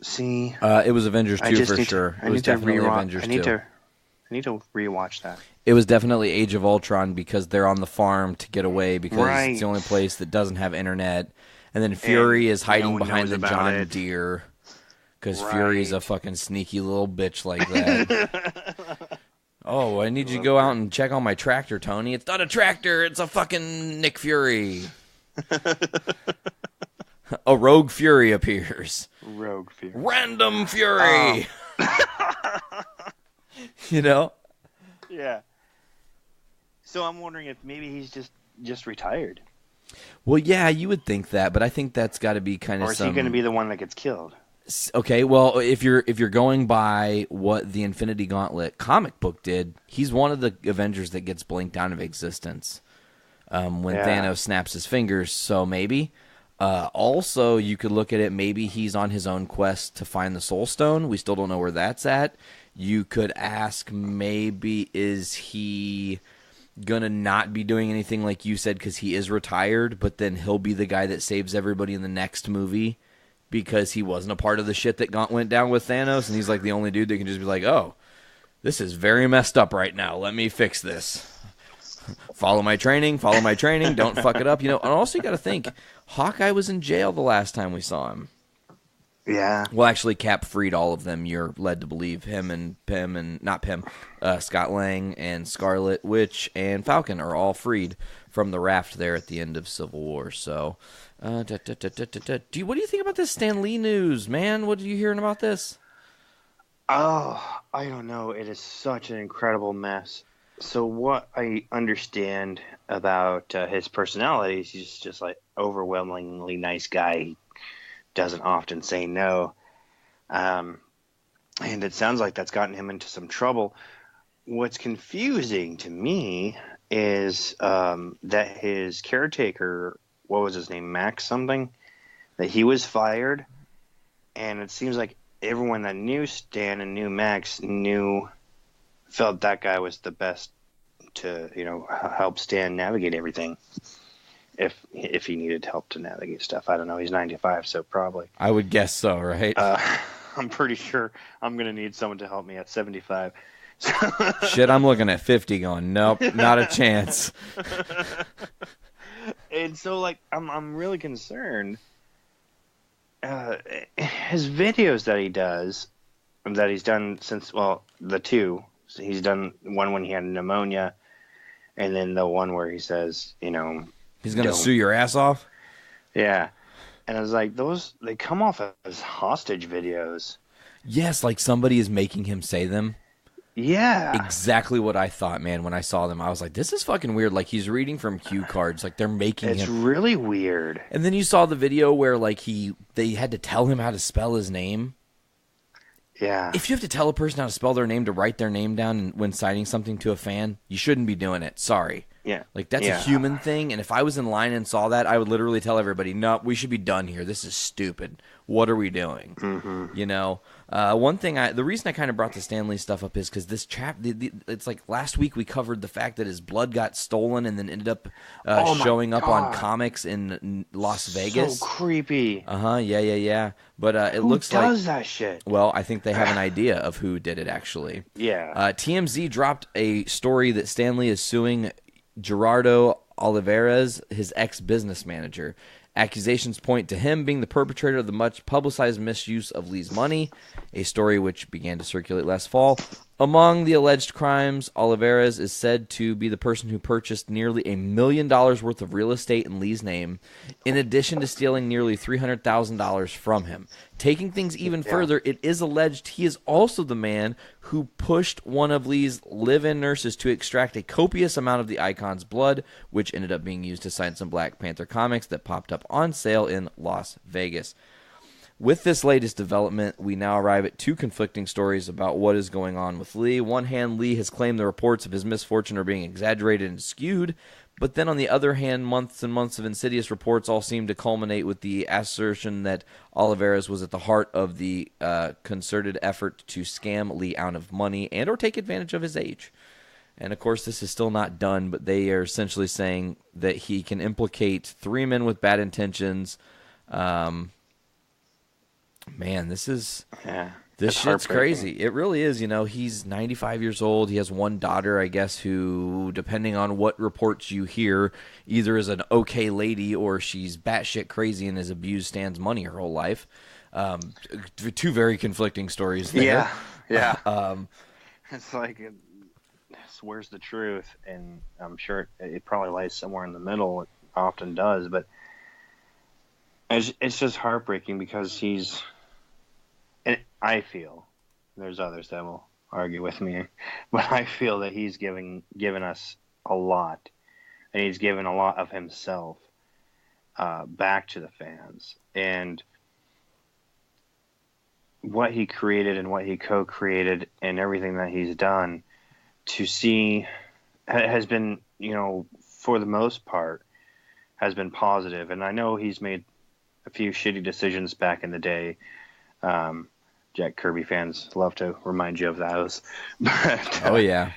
See, it was Avengers 2 for sure. It was definitely Avengers 2. I need to rewatch that. It was definitely Age of Ultron because they're on the farm to get away because it's the only place that doesn't have internet. And then Fury is hiding behind the John Deere because Fury's a fucking sneaky little bitch like that. Oh, I need you to go out and check on my tractor, Tony. It's not a tractor. It's a fucking Nick Fury. A Rogue Fury appears. Rogue Fury. Random Fury. You know? Yeah. So I'm wondering if maybe he's just retired. Well, yeah, you would think that, but I think that's got to be kind of Or is he going to be the one that gets killed? Okay, well, if you're going by what the Infinity Gauntlet comic book did, he's one of the Avengers that gets blinked out of existence when Thanos snaps his fingers. So maybe. Also, you could look at it. Maybe he's on his own quest to find the Soul Stone. We still don't know where that's at. You could ask, maybe is he gonna not be doing anything like you said because he is retired, but then he'll be the guy that saves everybody in the next movie because he wasn't a part of the shit that went down with Thanos, and he's like the only dude that can just be like, oh, this is very messed up right now. Let me fix this. Follow my training. Don't fuck it up. You know, and also you got to think, Hawkeye was in jail the last time we saw him. Yeah. Well, actually, Cap freed all of them. You're led to believe him and Pym and not Pym, Scott Lang and Scarlet Witch and Falcon are all freed from the raft there at the end of Civil War. So, what do you think about this Stan Lee news, man? What are you hearing about this? Oh, I don't know. It is such an incredible mess. So what I understand about his personality is he's just like overwhelmingly nice guy. He doesn't often say no. And it sounds like that's gotten him into some trouble. What's confusing to me is that his caretaker, what was his name, Max something, that he was fired. And it seems like everyone that knew Stan and knew Max felt that guy was the best to, help Stan navigate everything. If he needed help to navigate stuff. I don't know. He's 95, so probably. I would guess so, right? I'm pretty sure I'm going to need someone to help me at 75. Shit, I'm looking at 50 going, nope, not a chance. And so, I'm really concerned. His videos that he does, that he's done since, the two. So he's done one when he had pneumonia, and then the one where he says, he's going to sue your ass off? Yeah. And I was like, they come off as hostage videos. Yes, like somebody is making him say them. Yeah. Exactly what I thought, man, when I saw them. I was like, this is fucking weird. Like, he's reading from cue cards. Like, they're making him. It's really weird. And then you saw the video where, they had to tell him how to spell his name. Yeah. If you have to tell a person how to spell their name to write their name down when citing something to a fan, you shouldn't be doing it. Sorry. Yeah. Like, that's a human thing, and if I was in line and saw that, I would literally tell everybody, no, we should be done here. This is stupid. What are we doing? Mm-hmm. You know? One thing, the reason I kind of brought the Stan Lee stuff up is because this chap, it's like last week we covered the fact that his blood got stolen and then ended up showing up on comics in Las Vegas. So creepy. Yeah. But it Who looks like... does that shit? Well, I think they have an idea of who did it, actually. Yeah. TMZ dropped a story that Stan Lee is suing Gerardo Olivares, his ex-business manager. Accusations point to him being the perpetrator of the much-publicized misuse of Lee's money, a story which began to circulate last fall. Among the alleged crimes, Olivares is said to be the person who purchased nearly $1 million worth of real estate in Lee's name, in addition to stealing nearly $300,000 from him. Taking things even further, it is alleged he is also the man who pushed one of Lee's live-in nurses to extract a copious amount of the icon's blood, which ended up being used to sign some Black Panther comics that popped up on sale in Las Vegas. With this latest development, we now arrive at two conflicting stories about what is going on with Lee. On one hand, Lee has claimed the reports of his misfortune are being exaggerated and skewed, but then on the other hand, months and months of insidious reports all seem to culminate with the assertion that Olivares was at the heart of the concerted effort to scam Lee out of money and or take advantage of his age. And of course, this is still not done, but they are essentially saying that he can implicate three men with bad intentions. Man, this shit's crazy. It really is. You know, he's 95 years old. He has one daughter, I guess, who, depending on what reports you hear, either is an okay lady or she's batshit crazy and has abused Stan's money her whole life. Two very conflicting stories there. Yeah. It's like, where's the truth? And I'm sure it probably lies somewhere in the middle. It often does, but it's just heartbreaking because and I feel, there's others that will argue with me, but I feel that he's given us a lot, and he's given a lot of himself back to the fans. And what he created and what he co-created and everything that he's done to see has been, for the most part, has been positive. And I know he's made a few shitty decisions back in the day. Jack Kirby fans love to remind you of those. But, oh, yeah.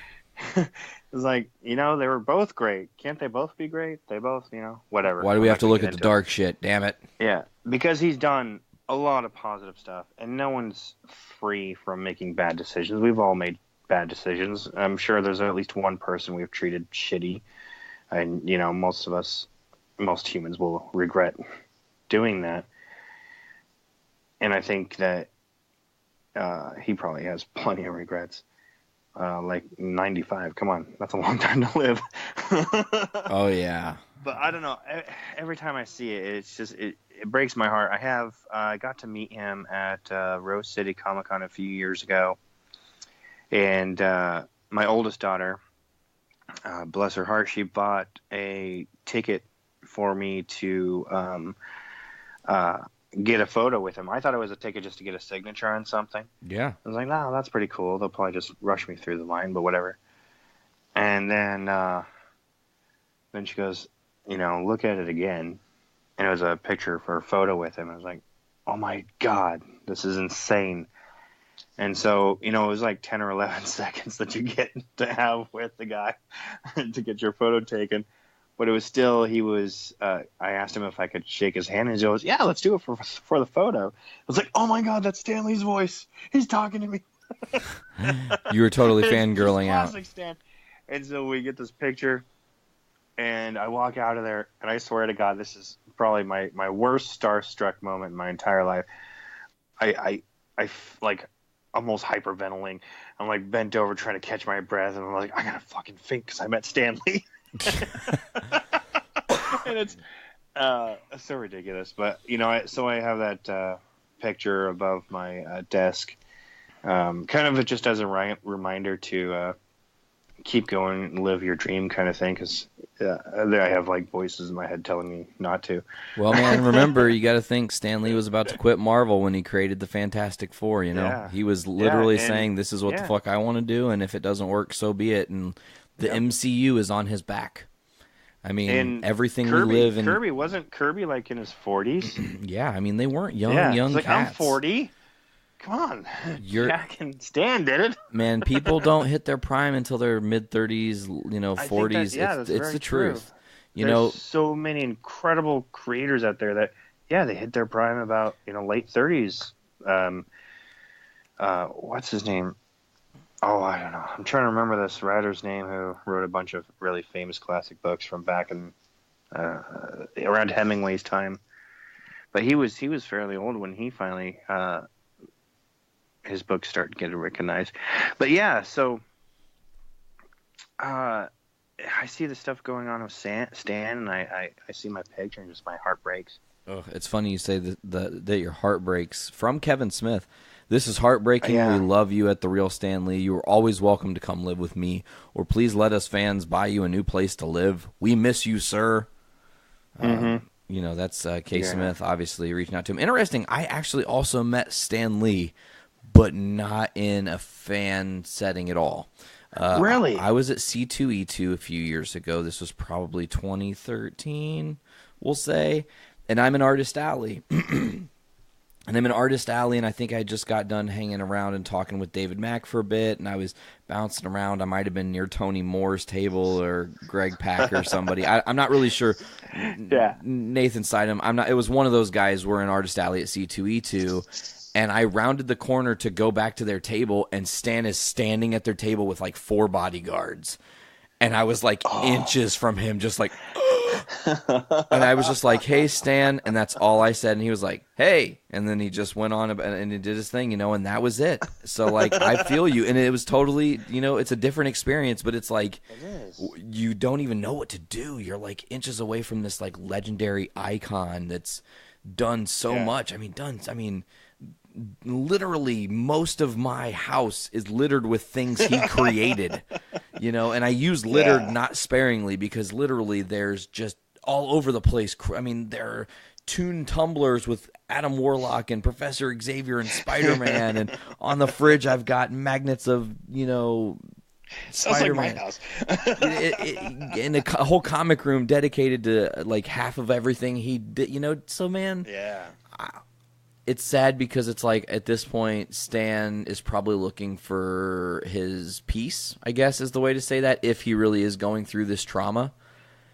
It's like, they were both great. Can't they both be great? They both, whatever. Why do we have to look at the dark shit? Damn it. Yeah, because he's done a lot of positive stuff, and no one's free from making bad decisions. We've all made bad decisions. I'm sure there's at least one person we've treated shitty, and, most humans will regret doing that. And I think that he probably has plenty of regrets. Like 95, come on, that's a long time to live. Oh yeah. But I don't know. Every time I see it, it's just it breaks my heart. I got to meet him at Rose City Comic Con a few years ago, and my oldest daughter, bless her heart, she bought a ticket for me to get a photo with him. I thought it was a ticket just to get a signature on something. Yeah. I was like, no, that's pretty cool. They'll probably just rush me through the line, but whatever. And then she goes, look at it again. And it was a picture for a photo with him. I was like, oh my God, this is insane. And so, it was like 10 or 11 seconds that you get to have with the guy to get your photo taken. But it was still, I asked him if I could shake his hand, and he goes, yeah, let's do it for the photo. I was like, oh my God, that's Stan Lee's voice. He's talking to me. You were totally fangirling out. Stan. And so we get this picture, and I walk out of there, and I swear to God, this is probably my worst starstruck moment in my entire life. I like almost hyperventilating. I'm like bent over trying to catch my breath, and I'm like, I gotta fucking faint because I met Stan Lee. And it's so ridiculous, but so I have that picture above my desk, kind of just as a reminder to keep going and live your dream, kind of thing, because I have like voices in my head telling me not to. Well, man, remember, you got to think Stan Lee was about to quit Marvel when he created the Fantastic Four. Yeah. He was literally saying, "This is what the fuck I want to do, and if it doesn't work, so be it." And the MCU is on his back. I mean, And everything Kirby, we live in. Kirby wasn't Kirby like in his 40s? Yeah, I mean, they weren't young it's like, cats. I'm 40. Come on. You're- Jack and Stan did it. Man, people don't hit their prime until their mid-30s, 40s. That's it's very the true. truth. There's so many incredible creators out there that, they hit their prime about, late 30s. What's his name? Oh, I don't know. I'm trying to remember this writer's name who wrote a bunch of really famous classic books from back in around Hemingway's time. But he was fairly old when he finally his books started getting recognized. But yeah, so I see the stuff going on with Stan, and I see my picture and just my heart breaks. Oh, it's funny you say that your heart breaks. From Kevin Smith. This is heartbreaking. Yeah. We love you at The Real Stan Lee. You are always welcome to come live with me, or please let us fans buy you a new place to live. We miss you, sir. That's K. Smith, obviously, reaching out to him. Interesting, I actually also met Stan Lee, but not in a fan setting at all. Really? I was at C2E2 a few years ago. This was probably 2013, we'll say. And I'm in Artist Alley. And I'm in Artist Alley, and I think I just got done hanging around and talking with David Mack for a bit, and I was bouncing around. I might have been near Tony Moore's table or Greg Pak or somebody. I'm not really sure. Yeah. Nathan Sidham. I'm not. It was one of those guys. We're in Artist Alley at C2E2, and I rounded the corner to go back to their table, and Stan is standing at their table with like 4 bodyguards, and I was like inches from him, just like. And I was just like, "Hey, Stan," and that's all I said. And he was like, "Hey," and then he just went on and he did his thing, and that was it. So like, I feel you, and it was totally, it's a different experience, but it's like you don't even know what to do. You're like inches away from this like legendary icon that's done so much. I mean, literally most of my house is littered with things he created, and I use littered not sparingly, because literally there's just all over the place. I mean, there are tuned tumblers with Adam Warlock and Professor Xavier and Spider-Man, and on the fridge I've got magnets of, Spider-Man. Sounds like my house. In a whole comic room dedicated to like half of everything he did, so man. Yeah. It's sad because it's like at this point, Stan is probably looking for his peace, I guess is the way to say that, if he really is going through this trauma.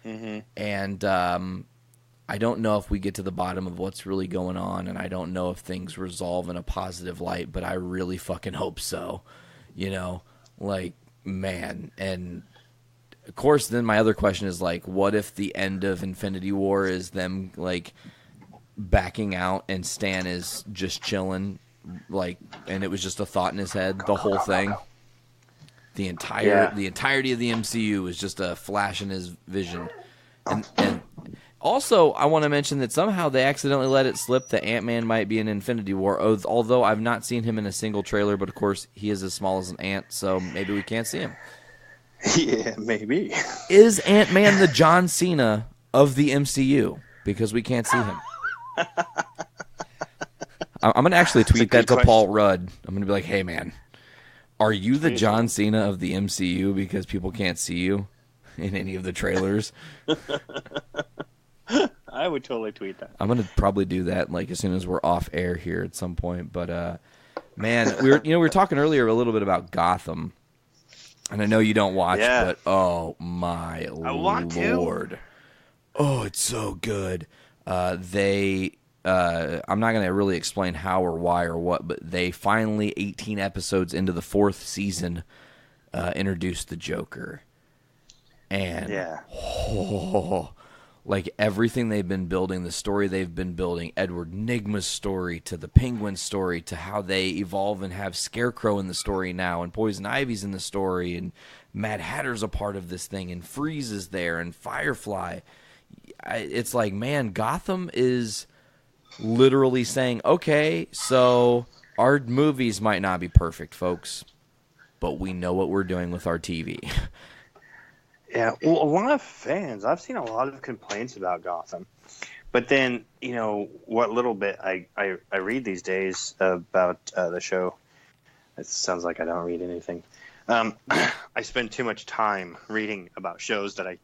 Mm-hmm. And I don't know if we get to the bottom of what's really going on, and I don't know if things resolve in a positive light, but I really fucking hope so. Like, man. And of course, then my other question is like, what if the end of Infinity War is them like backing out and Stan is just chilling, like, and it was just a thought in his head, the whole thing, the entirety of the MCU was just a flash in his vision. And also I want to mention that somehow they accidentally let it slip that Ant-Man might be in Infinity War, although I've not seen him in a single trailer, but of course he is as small as an ant, so maybe we can't see him. Yeah, maybe. Is Ant-Man the John Cena of the MCU? Because we can't see him. I'm going to actually tweet that to Paul Rudd. I'm going to be like, "Hey, man, are you the John Cena of the MCU because people can't see you in any of the trailers?" I would totally tweet that. I'm going to probably do that like as soon as we're off air here at some point. But, man, we were talking earlier a little bit about Gotham. And I know you don't watch, but oh, my Lord. Oh, it's so good. I'm not going to really explain how or why or what, but they finally, 18 episodes into the 4th season, introduced the Joker. And like everything they've been building, the story they've been building, Edward Nygma's story to the Penguin story to how they evolve and have Scarecrow in the story now and Poison Ivy's in the story and Mad Hatter's a part of this thing and Freeze is there and Firefly. It's like, man, Gotham is literally saying, okay, so our movies might not be perfect, folks, but we know what we're doing with our TV. Yeah, well, a lot of fans, I've seen a lot of complaints about Gotham. But then, what little bit I read these days about the show, it sounds like I don't read anything. I spend too much time reading about shows that I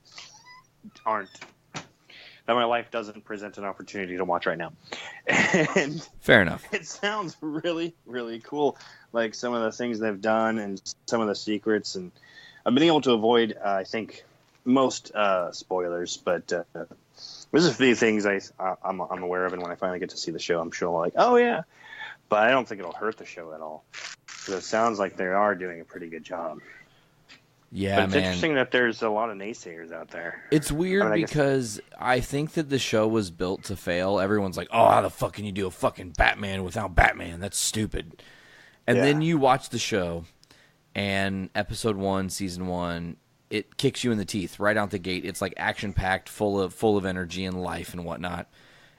my life doesn't present an opportunity to watch right now. And Fair enough. it sounds really, really cool. Like some of the things they've done and some of the secrets. And I've been able to avoid, I think, most spoilers. But there's a few things I'm aware of. And when I finally get to see the show, I'm sure I'm like, oh, yeah. But I don't think it'll hurt the show at all. Because it sounds like they are doing a pretty good job. Yeah, but it's man. interesting that there's a lot of naysayers out there. It's weird I guess- because I think that the show was built to fail. Everyone's like, oh, how the fuck can you do a fucking Batman without Batman? That's stupid. And Yeah. then you watch the show, and episode 1, season 1, it kicks you in the teeth right out the gate. It's like action-packed, full of energy and life and whatnot.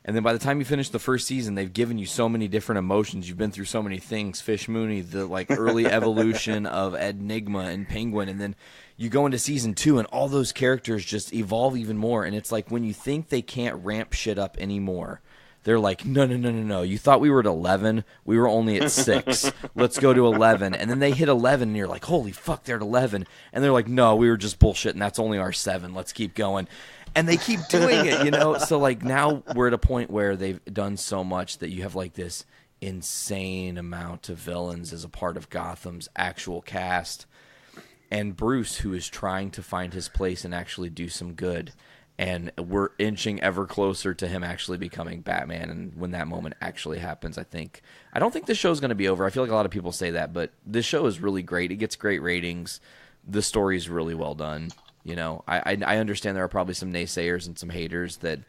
And then by the time you finish the first season, they've given you so many different emotions. You've been through so many things. Fish Mooney, the like early evolution of Enigma and Penguin. And then you go into season 2, and all those characters just evolve even more. And it's like when you think they can't ramp shit up anymore, they're like, no. You thought we were at 11. We were only at 6. Let's go to 11. And then they hit 11, and you're like, holy fuck, they're at 11. And they're like, no, we were just bullshitting. That's only our 7. Let's keep going. And they keep doing it, you know? So, like, now we're at a point where they've done so much that you have, like, this insane amount of villains as a part of Gotham's actual cast. And Bruce, who is trying to find his place and actually do some good. And we're inching ever closer to him actually becoming Batman. And when that moment actually happens, I don't think the show's going to be over. I feel like a lot of people say that, but this show is really great. It gets great ratings. The story's really well done. You know, I understand there are probably some naysayers and some haters that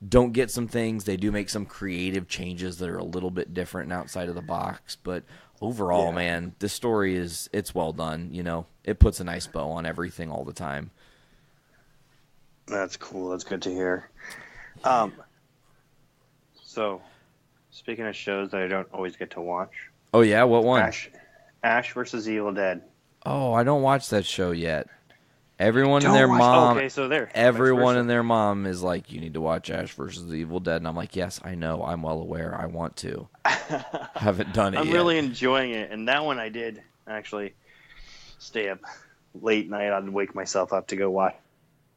don't get some things. They do make some creative changes that are a little bit different and outside of the box. But overall, man, this story it's well done. You know, it puts a nice bow on everything all the time. That's cool. That's good to hear. So, speaking of shows that I don't always get to watch. Oh, yeah? What one? Ash versus Evil Dead. Oh, I don't watch that show yet. Everyone and Don't their watch- mom, okay, so there. everyone Vice versa. and their mom is like, you need to watch Ash versus the Evil Dead. And I'm like, yes, I know. I'm well aware. I want to. Haven't done it I'm yet. really enjoying it. And that one I did actually stay up late night. I'd wake myself up to go watch.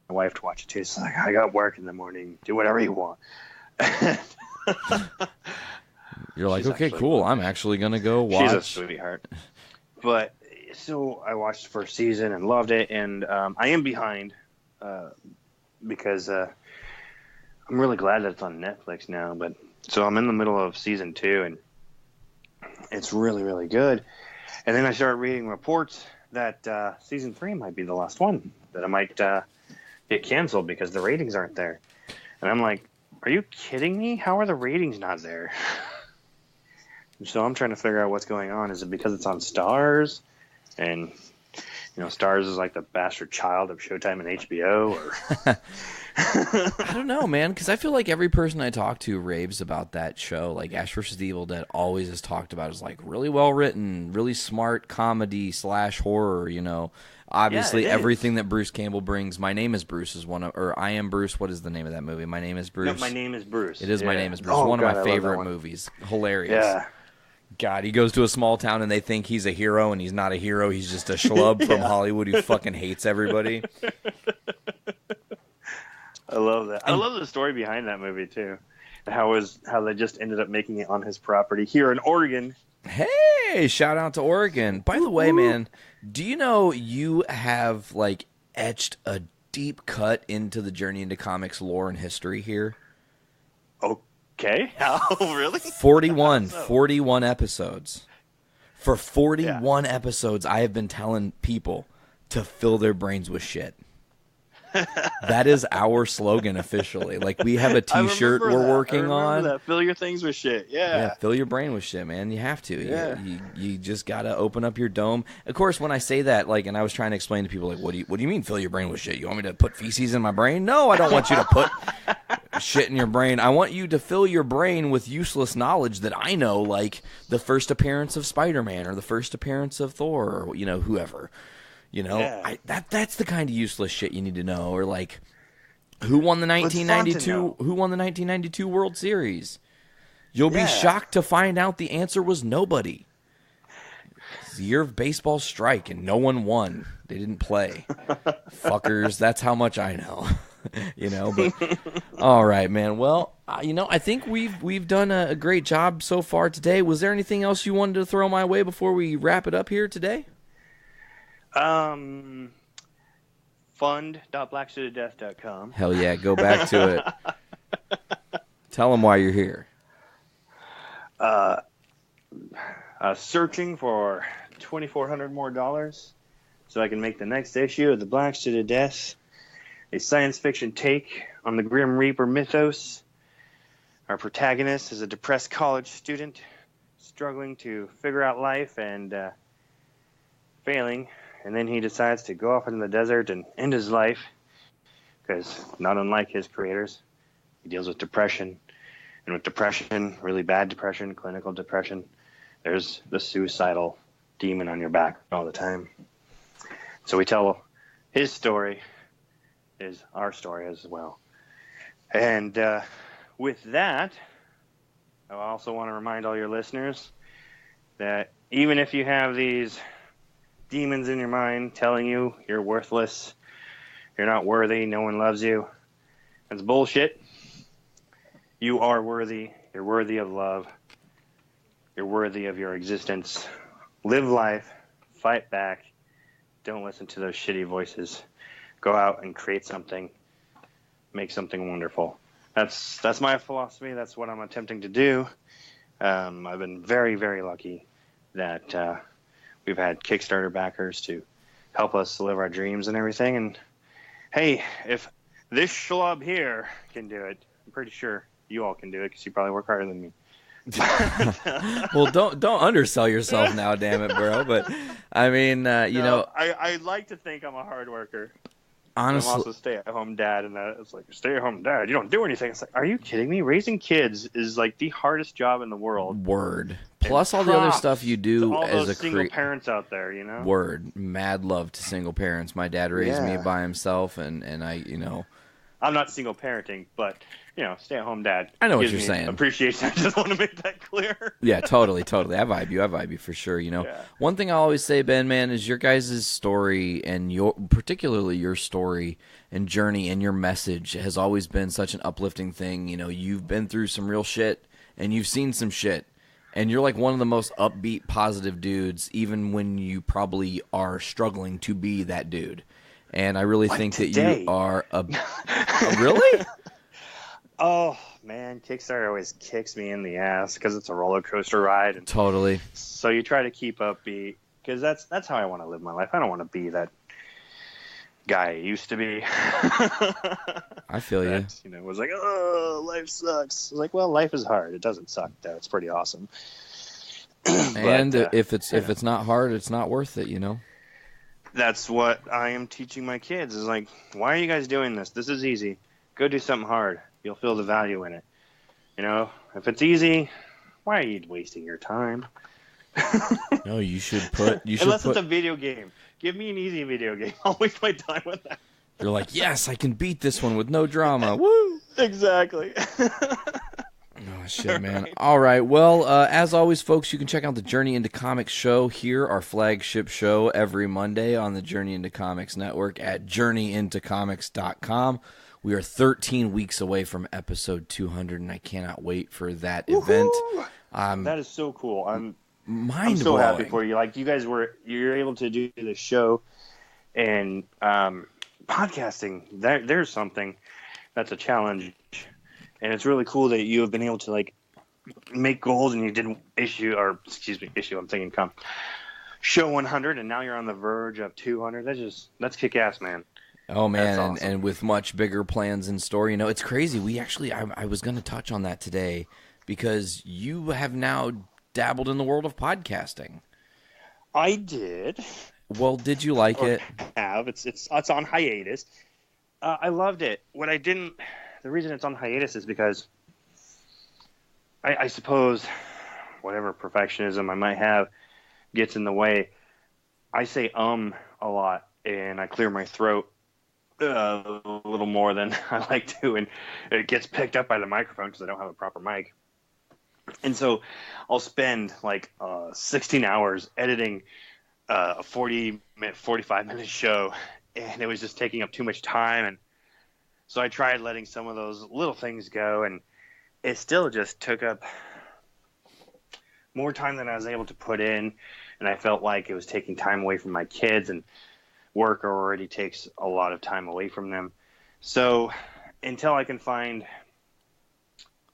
My wife to watch it too. So like, I got work in the morning. Do whatever you want. You're like, She's okay, actually cool. cool. I'm actually going to go watch. She's a sweetheart. But so I watched the first season and loved it. And I am behind because I'm really glad that it's on Netflix now. But so I'm in the middle of season 2 and it's really, really good. And then I started reading reports that season 3 might be the last one, that it might get canceled because the ratings aren't there. And I'm like, are you kidding me? How are the ratings not there? So I'm trying to figure out what's going on. Is it because it's on Stars? And, you know, Stars is like the bastard child of Showtime and HBO? Or... I don't know, man, because I feel like every person I talk to raves about that show. Like Ash vs. the Evil Dead always is talked about as like really well written, really smart comedy / horror, you know. Obviously, Yeah, it is. everything that Bruce Campbell brings. My Name is Bruce is one of, or I Am Bruce. What is the name of that movie? My Name is Bruce. No, My Name is Bruce. It is My Yeah. Name is Bruce. Oh, One God, of I my love that favorite one. movies. Hilarious. Yeah. God, he goes to a small town and they think he's a hero and he's not a hero. He's just a schlub from Hollywood who fucking hates everybody. I love that. I love the story behind that movie, too. How they just ended up making it on his property here in Oregon. Hey, shout out to Oregon. By the way, man, do you know you have like etched a deep cut into the Journey into Comics lore and history here? Okay. Oh, really? 41 episodes. For 41 episodes, I have been telling people to fill their brains with shit. That is our slogan officially. Like, we have a T-shirt we're working on. That. Fill your things with shit. Yeah, fill your brain with shit, man. You have to. Yeah. You just gotta open up your dome. Of course, when I say that, like, and I was trying to explain to people, like, what do you mean fill your brain with shit? You want me to put feces in my brain? No, I don't want you to put shit in your brain. I want you to fill your brain with useless knowledge that I know, like the first appearance of Spider-Man or the first appearance of Thor or, you know, whoever. You know, Yeah. that's the kind of useless shit you need to know. Or like, who won the fun to 1992? know. Who won the 1992 World Series? You'll be Yeah. shocked to find out the answer was nobody. It's the year of baseball strike, and no one won. They didn't play. Fuckers. That's how much I know. But all right, man. Well, I think we've done a great job so far today. Was there anything else you wanted to throw my way before we wrap it up here today? Fund.blacksuiteddeath.com. Hell yeah, go back to it. Tell them why you're here. Searching for $2,400 more so I can make the next issue of the Black Suited Death, a science fiction take on the Grim Reaper mythos. Our protagonist is a depressed college student struggling to figure out life and failing, and then he decides to go off into the desert and end his life because, not unlike his creators, he deals with depression. And with depression, really bad depression, clinical depression, there's the suicidal demon on your back all the time. So we tell his story is our story as well. And with that, I also want to remind all your listeners that even if you have these demons in your mind telling you you're worthless, you're not worthy, no one loves you, that's bullshit. You are worthy. You're worthy of love. You're worthy of your existence. Live life. Fight back. Don't listen to those shitty voices. Go out and create something. Make something wonderful. That's my philosophy. That's what I'm attempting to do. I've been very, very lucky that we've had Kickstarter backers to help us live our dreams and everything. And hey, if this schlub here can do it, I'm pretty sure you all can do it because you probably work harder than me. Well, don't undersell yourself now, damn it, bro. But I mean, I like to think I'm a hard worker. Honestly, I'm also a stay-at-home dad, and it's like, stay-at-home dad, you don't do anything. It's like, are you kidding me? Raising kids is like the hardest job in the world. Word. Plus all the other stuff you do all as those a single parents out there, you know. Word. Mad love to single parents. My dad raised me by himself, and I, I'm not single parenting, but stay-at-home dad. I know what you're saying. Appreciation. I just want to make that clear. Yeah, totally. I vibe you for sure. One thing I always say, Ben, man, is your guys' story and particularly your story and journey and your message has always been such an uplifting thing. You've been through some real shit and you've seen some shit, and you're like one of the most upbeat, positive dudes, even when you probably are struggling to be that dude. And I really think that you are really. Oh, man, Kickstarter always kicks me in the ass because it's a roller coaster ride. And totally. So you try to keep upbeat because that's how I want to live my life. I don't want to be that guy I used to be. I feel you. Was like, oh, life sucks. I was like, well, life is hard. It doesn't suck, though. It's pretty awesome. And if it's not hard, it's not worth it, That's what I am teaching my kids is like, why are you guys doing this? This is easy. Go do something hard. You'll feel the value in it. If it's easy, why are you wasting your time? No, you should Unless it's a video game. Give me an easy video game. I'll waste my time with that. You're like, yes, I can beat this one with no drama. Woo! Exactly. Oh, shit, man. Right. All right. Well, as always, folks, you can check out the Journey into Comics show here, our flagship show, every Monday on the Journey into Comics network at journeyintocomics.com. We are 13 weeks away from episode 200, and I cannot wait for that event. That is so cool. I'm so happy for you. Like you're able to do the show and podcasting. There's something that's a challenge, and it's really cool that you have been able to make goals and you didn't issue. I'm thinking show 100, and now you're on the verge of 200. That's kick ass, man. Oh, man, awesome. and with much bigger plans in store. It's crazy. We actually, I was going to touch on that today because you have now dabbled in the world of podcasting. I did. Well, did you like it? It's on hiatus. I loved it. The reason it's on hiatus is because I suppose whatever perfectionism I might have gets in the way. I say a lot, and I clear my throat a little more than I like to, and it gets picked up by the microphone because I don't have a proper mic. And so I'll spend 16 hours editing a 45-minute show, and it was just taking up too much time. And So I tried letting some of those little things go, and it still just took up more time than I was able to put in, and I felt like it was taking time away from my kids, and work already takes a lot of time away from them. So until I can find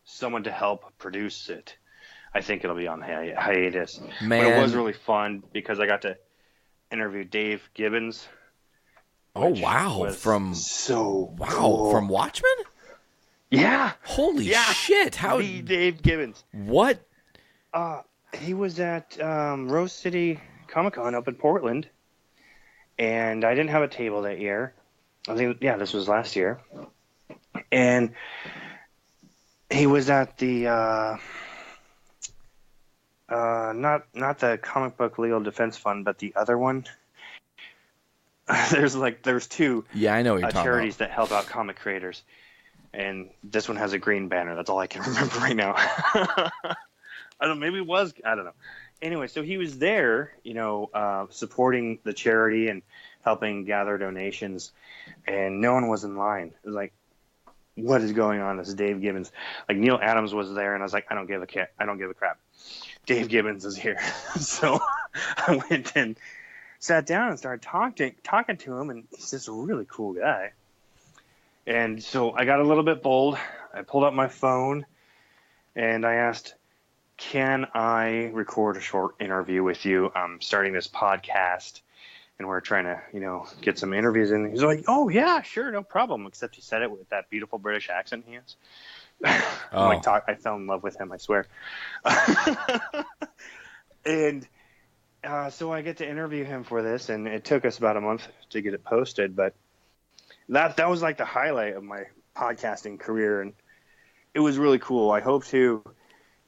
someone to help produce it, I think it'll be on hiatus. Man. But it was really fun because I got to interview Dave Gibbons. Oh, which wow. was From cool. From Watchmen? Yeah. Holy Yeah. shit. How The Dave Gibbons. What? He was at Rose City Comic Con up in Portland, and I didn't have a table that year. I think, this was last year. And he was at the not the Comic Book Legal Defense Fund, but the other one. There's two Yeah, I know what you're talking charities that help out comic creators, and this one has a green banner. That's all I can remember right now. I don't know, maybe it was, I don't know. Anyway, so he was there, supporting the charity and helping gather donations, and no one was in line. It was like, what is going on? This is Dave Gibbons. Like, Neil Adams was there, and I was like, I don't give a crap. Dave Gibbons is here. So I went and sat down and started talking to him, and he's just a really cool guy. And so I got a little bit bold. I pulled up my phone, and I asked, can I record a short interview with you? I'm starting this podcast, and we're trying to, get some interviews in. He's like, oh, yeah, sure, no problem, except he said it with that beautiful British accent he has. Oh. I fell in love with him, I swear. And so I get to interview him for this, and it took us about a month to get it posted, but that was like the highlight of my podcasting career, and it was really cool. I hope to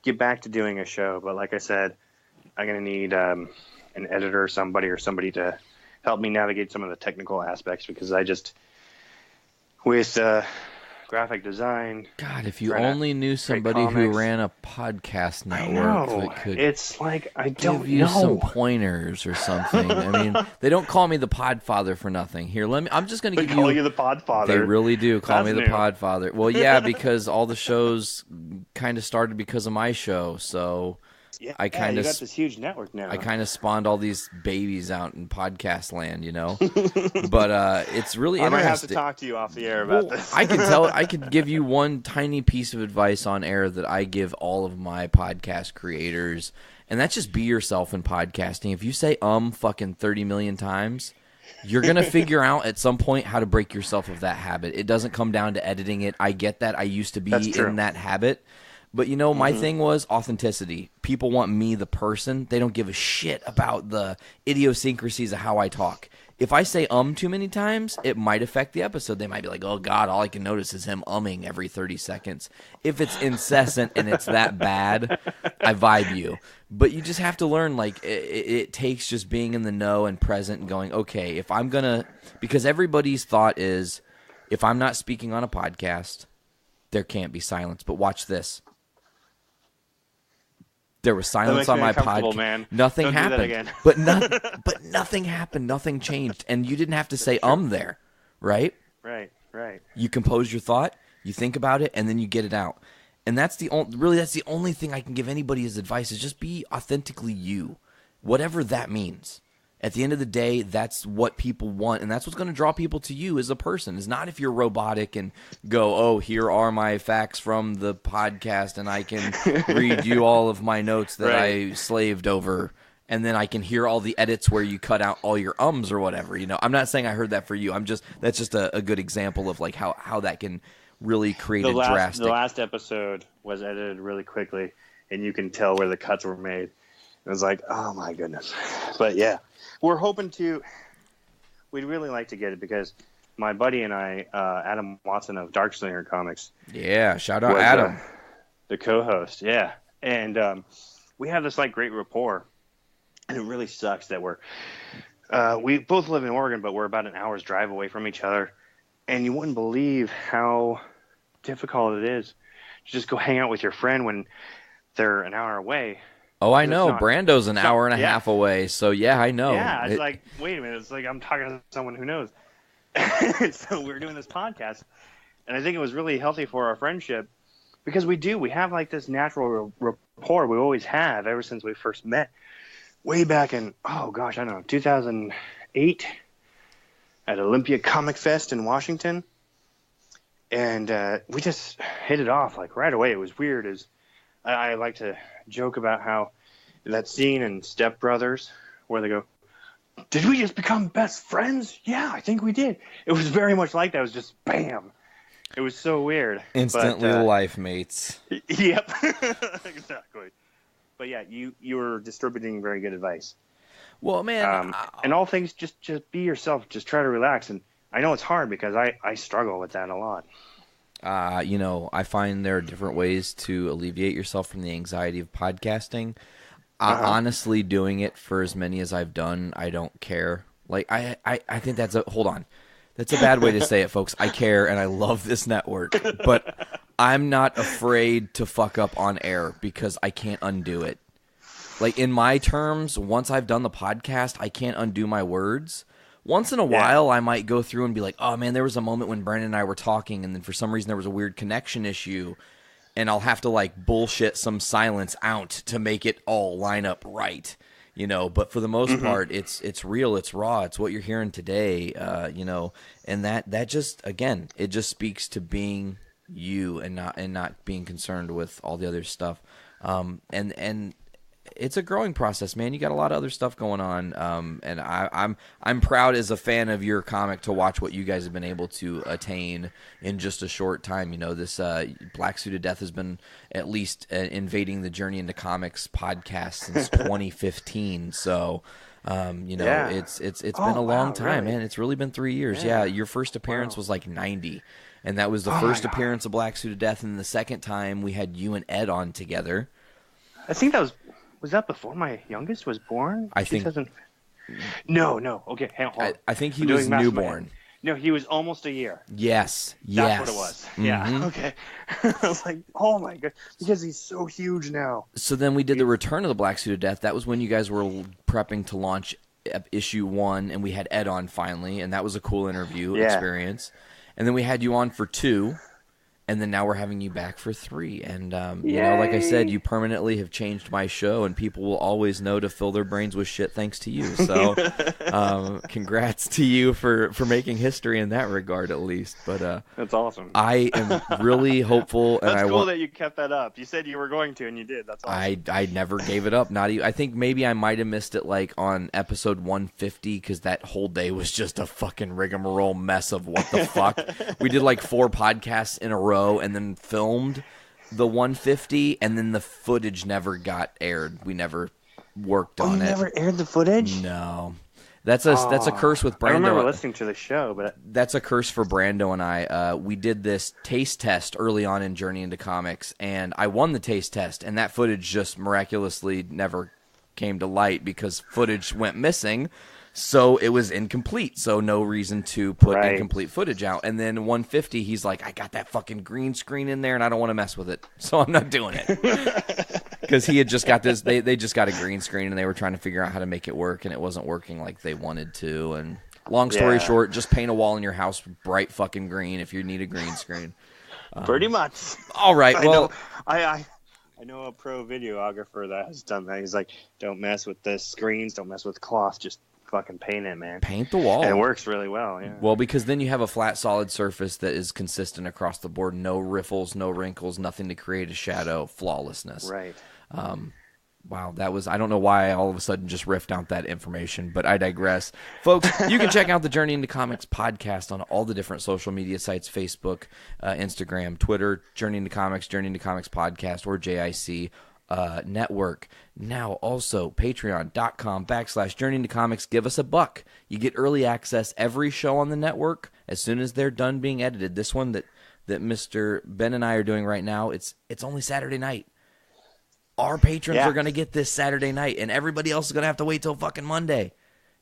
get back to doing a show, but like I said, I'm going to need an editor or somebody to help me navigate some of the technical aspects, because I just, with graphic design. God, if you only knew somebody who ran a podcast network that could it's like, I don't give you know. some pointers or something. I mean, they don't call me the Podfather for nothing. Here, I'm just going to They give call you the Podfather. They really do call That's me the new. Podfather. Well, yeah, because all the shows kind of started because of my show, so Yeah, I kind you of got this huge network now. I kind of spawned all these babies out in podcast land, But it's really I interesting. might have to talk to you off the air about this. I can give you one tiny piece of advice on air that I give all of my podcast creators, and that's just be yourself in podcasting. If you say fucking 30 million times, you're going to figure out at some point how to break yourself of that habit. It doesn't come down to editing it. I get that. I used to be in that habit. But, my thing was authenticity. People want me, the person. They don't give a shit about the idiosyncrasies of how I talk. If I say too many times, it might affect the episode. They might be like, oh, God, all I can notice is him every 30 seconds. If it's incessant and it's that bad, I vibe you. But you just have to learn, it takes just being in the know and present and going, okay, if I'm going to – because everybody's thought is if I'm not speaking on a podcast, there can't be silence. But watch this. There was silence on my podcast. Man. Nothing Don't happened. Do that again. but nothing happened. Nothing changed. And you didn't have to say there, right? Right. You compose your thought, you think about it, and then you get it out. And that's the only thing I can give anybody as advice is just be authentically you, whatever that means. At the end of the day, that's what people want, and that's what's going to draw people to you as a person. It's not if you're robotic and go, oh, here are my facts from the podcast, and I can read you all of my notes that I slaved over, and then I can hear all the edits where you cut out all your ums or whatever. I'm not saying I heard that for you. That's just a good example of like how that can really create a drastic. The last episode was edited really quickly, and you can tell where the cuts were made. It was like, oh my goodness. But yeah. We're hoping we'd really like to get it because my buddy and I, Adam Watson of Darkslinger Comics. Yeah, shout out Adam. The co-host, yeah. And we have this great rapport. And it really sucks that we both live in Oregon, but we're about an hour's drive away from each other. And you wouldn't believe how difficult it is to just go hang out with your friend when they're an hour away. Oh, I know. Brando's an hour and a half away, so yeah, I know. Yeah, it's like, wait a minute. It's like I'm talking to someone who knows. So we're doing this podcast, And I think it was really healthy for our friendship because we have like this natural rapport we always have ever since we first met way back in, oh gosh, I don't know, 2008 at Olympia Comic Fest in Washington. And we just hit it off like right away. It was weird. I like to joke about how that scene in Step Brothers where they go, "Did we just become best friends? Yeah, I think we did." It was very much like that. It was just bam. It was so weird. Instantly life mates. Yep, exactly. But yeah, you were distributing very good advice. Well, man, and all things, just be yourself. Just try to relax. And I know it's hard because I struggle with that a lot. I find there are different ways to alleviate yourself from the anxiety of podcasting. Honestly, doing it for as many as I've done, I don't care. Like, I think hold on. That's a bad way to say it, folks. I care and I love this network, but I'm not afraid to fuck up on air because I can't undo it. Like, in my terms, once I've done the podcast, I can't undo my words. Once in a while, I might go through and be like, oh, man, there was a moment when Brandon and I were talking, and then for some reason there was a weird connection issue, and I'll have to, like, bullshit some silence out to make it all line up right, But for the most part, it's real, it's raw, it's what you're hearing today, and that just, again, it just speaks to being you and not being concerned with all the other stuff. And it's a growing process, man. You got a lot of other stuff going on, and I'm proud as a fan of your comic to watch what you guys have been able to attain in just a short time. This Black Suit of Death has been at least invading the Journey into Comics podcast since 2015. So, it's been a long time, really? Man. It's really been 3 years. Yeah, your first appearance was like 90, and that was the first appearance of Black Suit of Death, and the second time we had you and Ed on together. I think that was that before my youngest was born? I think. No. Okay, hang on. I think he was newborn. No, he was almost a year. Yes. That's what it was. Mm-hmm. Yeah, okay. I was like, oh my God, because he's so huge now. So then we did the Return of the Black Suit of Death. That was when you guys were prepping to launch issue 1, and we had Ed on finally, and that was a cool interview experience. And then we had you on for 2. And then now we're having you back for 3. And, like I said, you permanently have changed my show, and people will always know to fill their brains with shit thanks to you. So congrats to you for making history in that regard, at least. But that's awesome. I am really hopeful. And that's cool that you kept that up. You said you were going to, and you did. That's awesome. I never gave it up. Not even. I think maybe I might have missed it like on episode 150 because that whole day was just a fucking rigmarole mess of what the fuck. We did like 4 podcasts in a row. And then filmed the 150, and then the footage never got aired. We never worked on it. You never aired the footage? No. That's a curse with Brando. I remember listening to the show, but that's a curse for Brando and I. We did this taste test early on in Journey into Comics, and I won the taste test, and that footage just miraculously never came to light because footage went missing. So it was incomplete, so no reason to put incomplete footage out. And then 150, he's like, I got that fucking green screen in there, and I don't want to mess with it, so I'm not doing it. Because he had just got this, they just got a green screen, and they were trying to figure out how to make it work, and it wasn't working like they wanted to. And long story short, just paint a wall in your house bright fucking green if you need a green screen. Pretty much. All right, well. I know a pro videographer that has done that. He's like, don't mess with the screens, don't mess with cloth, just fucking paint it, man. Paint the wall. And it works really well, yeah. Well, because then you have a flat, solid surface that is consistent across the board. No riffles, no wrinkles, nothing to create a shadow, flawlessness. Right. Wow, that was, I don't know why I all of a sudden just riffed out that information, but I digress. Folks, you can check out the Journey into Comics podcast on all the different social media sites, Facebook, Instagram, Twitter, Journey into Comics podcast, or JIC network. Now also patreon.com/Journey into Comics. Give us $1. You get early access every show on the network as soon as they're done being edited. This one that Mr. Ben and I are doing right now, it's only Saturday night. Our patrons are going to get this Saturday night, and everybody else is going to have to wait till fucking Monday.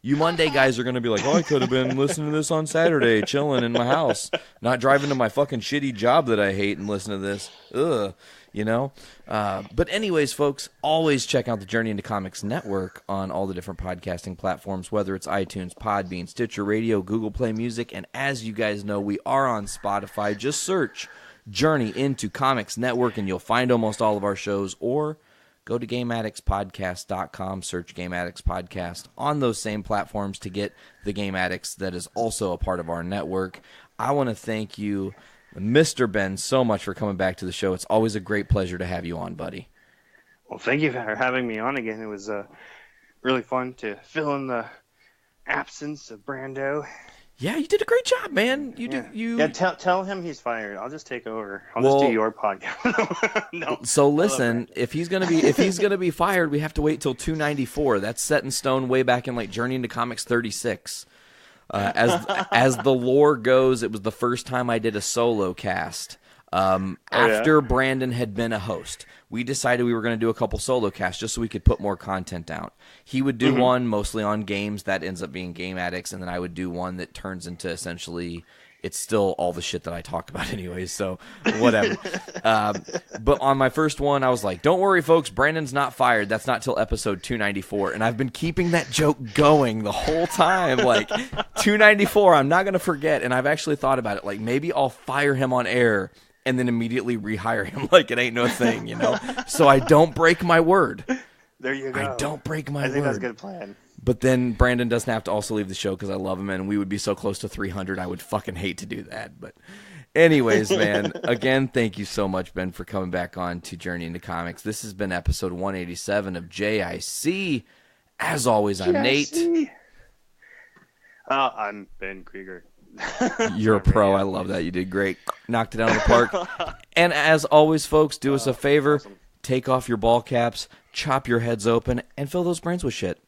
You Monday guys are going to be like, oh, I could have been listening to this on Saturday, chilling in my house, not driving to my fucking shitty job that I hate and listen to this. Ugh, you know? But anyways, folks, always check out the Journey into Comics Network on all the different podcasting platforms, whether it's iTunes, Podbean, Stitcher Radio, Google Play Music, and as you guys know, we are on Spotify. Just search Journey into Comics Network, and you'll find almost all of our shows, or go to GameAddictsPodcast.com, search Game Addicts Podcast on those same platforms to get the Game Addicts that is also a part of our network. I want to thank you, Mr. Ben, so much for coming back to the show. It's always a great pleasure to have you on, buddy. Well, thank you for having me on again. It was really fun to fill in the absence of Brando. Yeah, you did a great job, man. Tell him he's fired. I'll just take over. I'll just do your podcast. No. So listen, if he's gonna be fired, we have to wait till 294. That's set in stone way back in like Journey into Comics 36. As the lore goes, it was the first time I did a solo cast. After Brandon had been a host, we decided we were going to do a couple solo casts just so we could put more content out. He would do one mostly on games that ends up being Game Addicts, and then I would do one that turns into essentially, it's still all the shit that I talk about anyways, so whatever. But on my first one, I was like, don't worry, folks, Brandon's not fired. That's not till episode 294, and I've been keeping that joke going the whole time. Like, 294, I'm not going to forget, and I've actually thought about it. Like, maybe I'll fire him on air and then immediately rehire him like it ain't no thing, you know? So I don't break my word. There you go. I don't break my word. I think that's a good plan. But then Brandon doesn't have to also leave the show because I love him, and we would be so close to 300, I would fucking hate to do that. But anyways, man, again, thank you so much, Ben, for coming back on to Journey into Comics. This has been episode 187 of JIC. As always, I'm Nate. I'm Ben Krieger. You're a pro. I love that. You did great. Knocked it out of the park. And as always, folks, do us a favor. Awesome. Take off your ball caps, chop your heads open, and fill those brains with shit.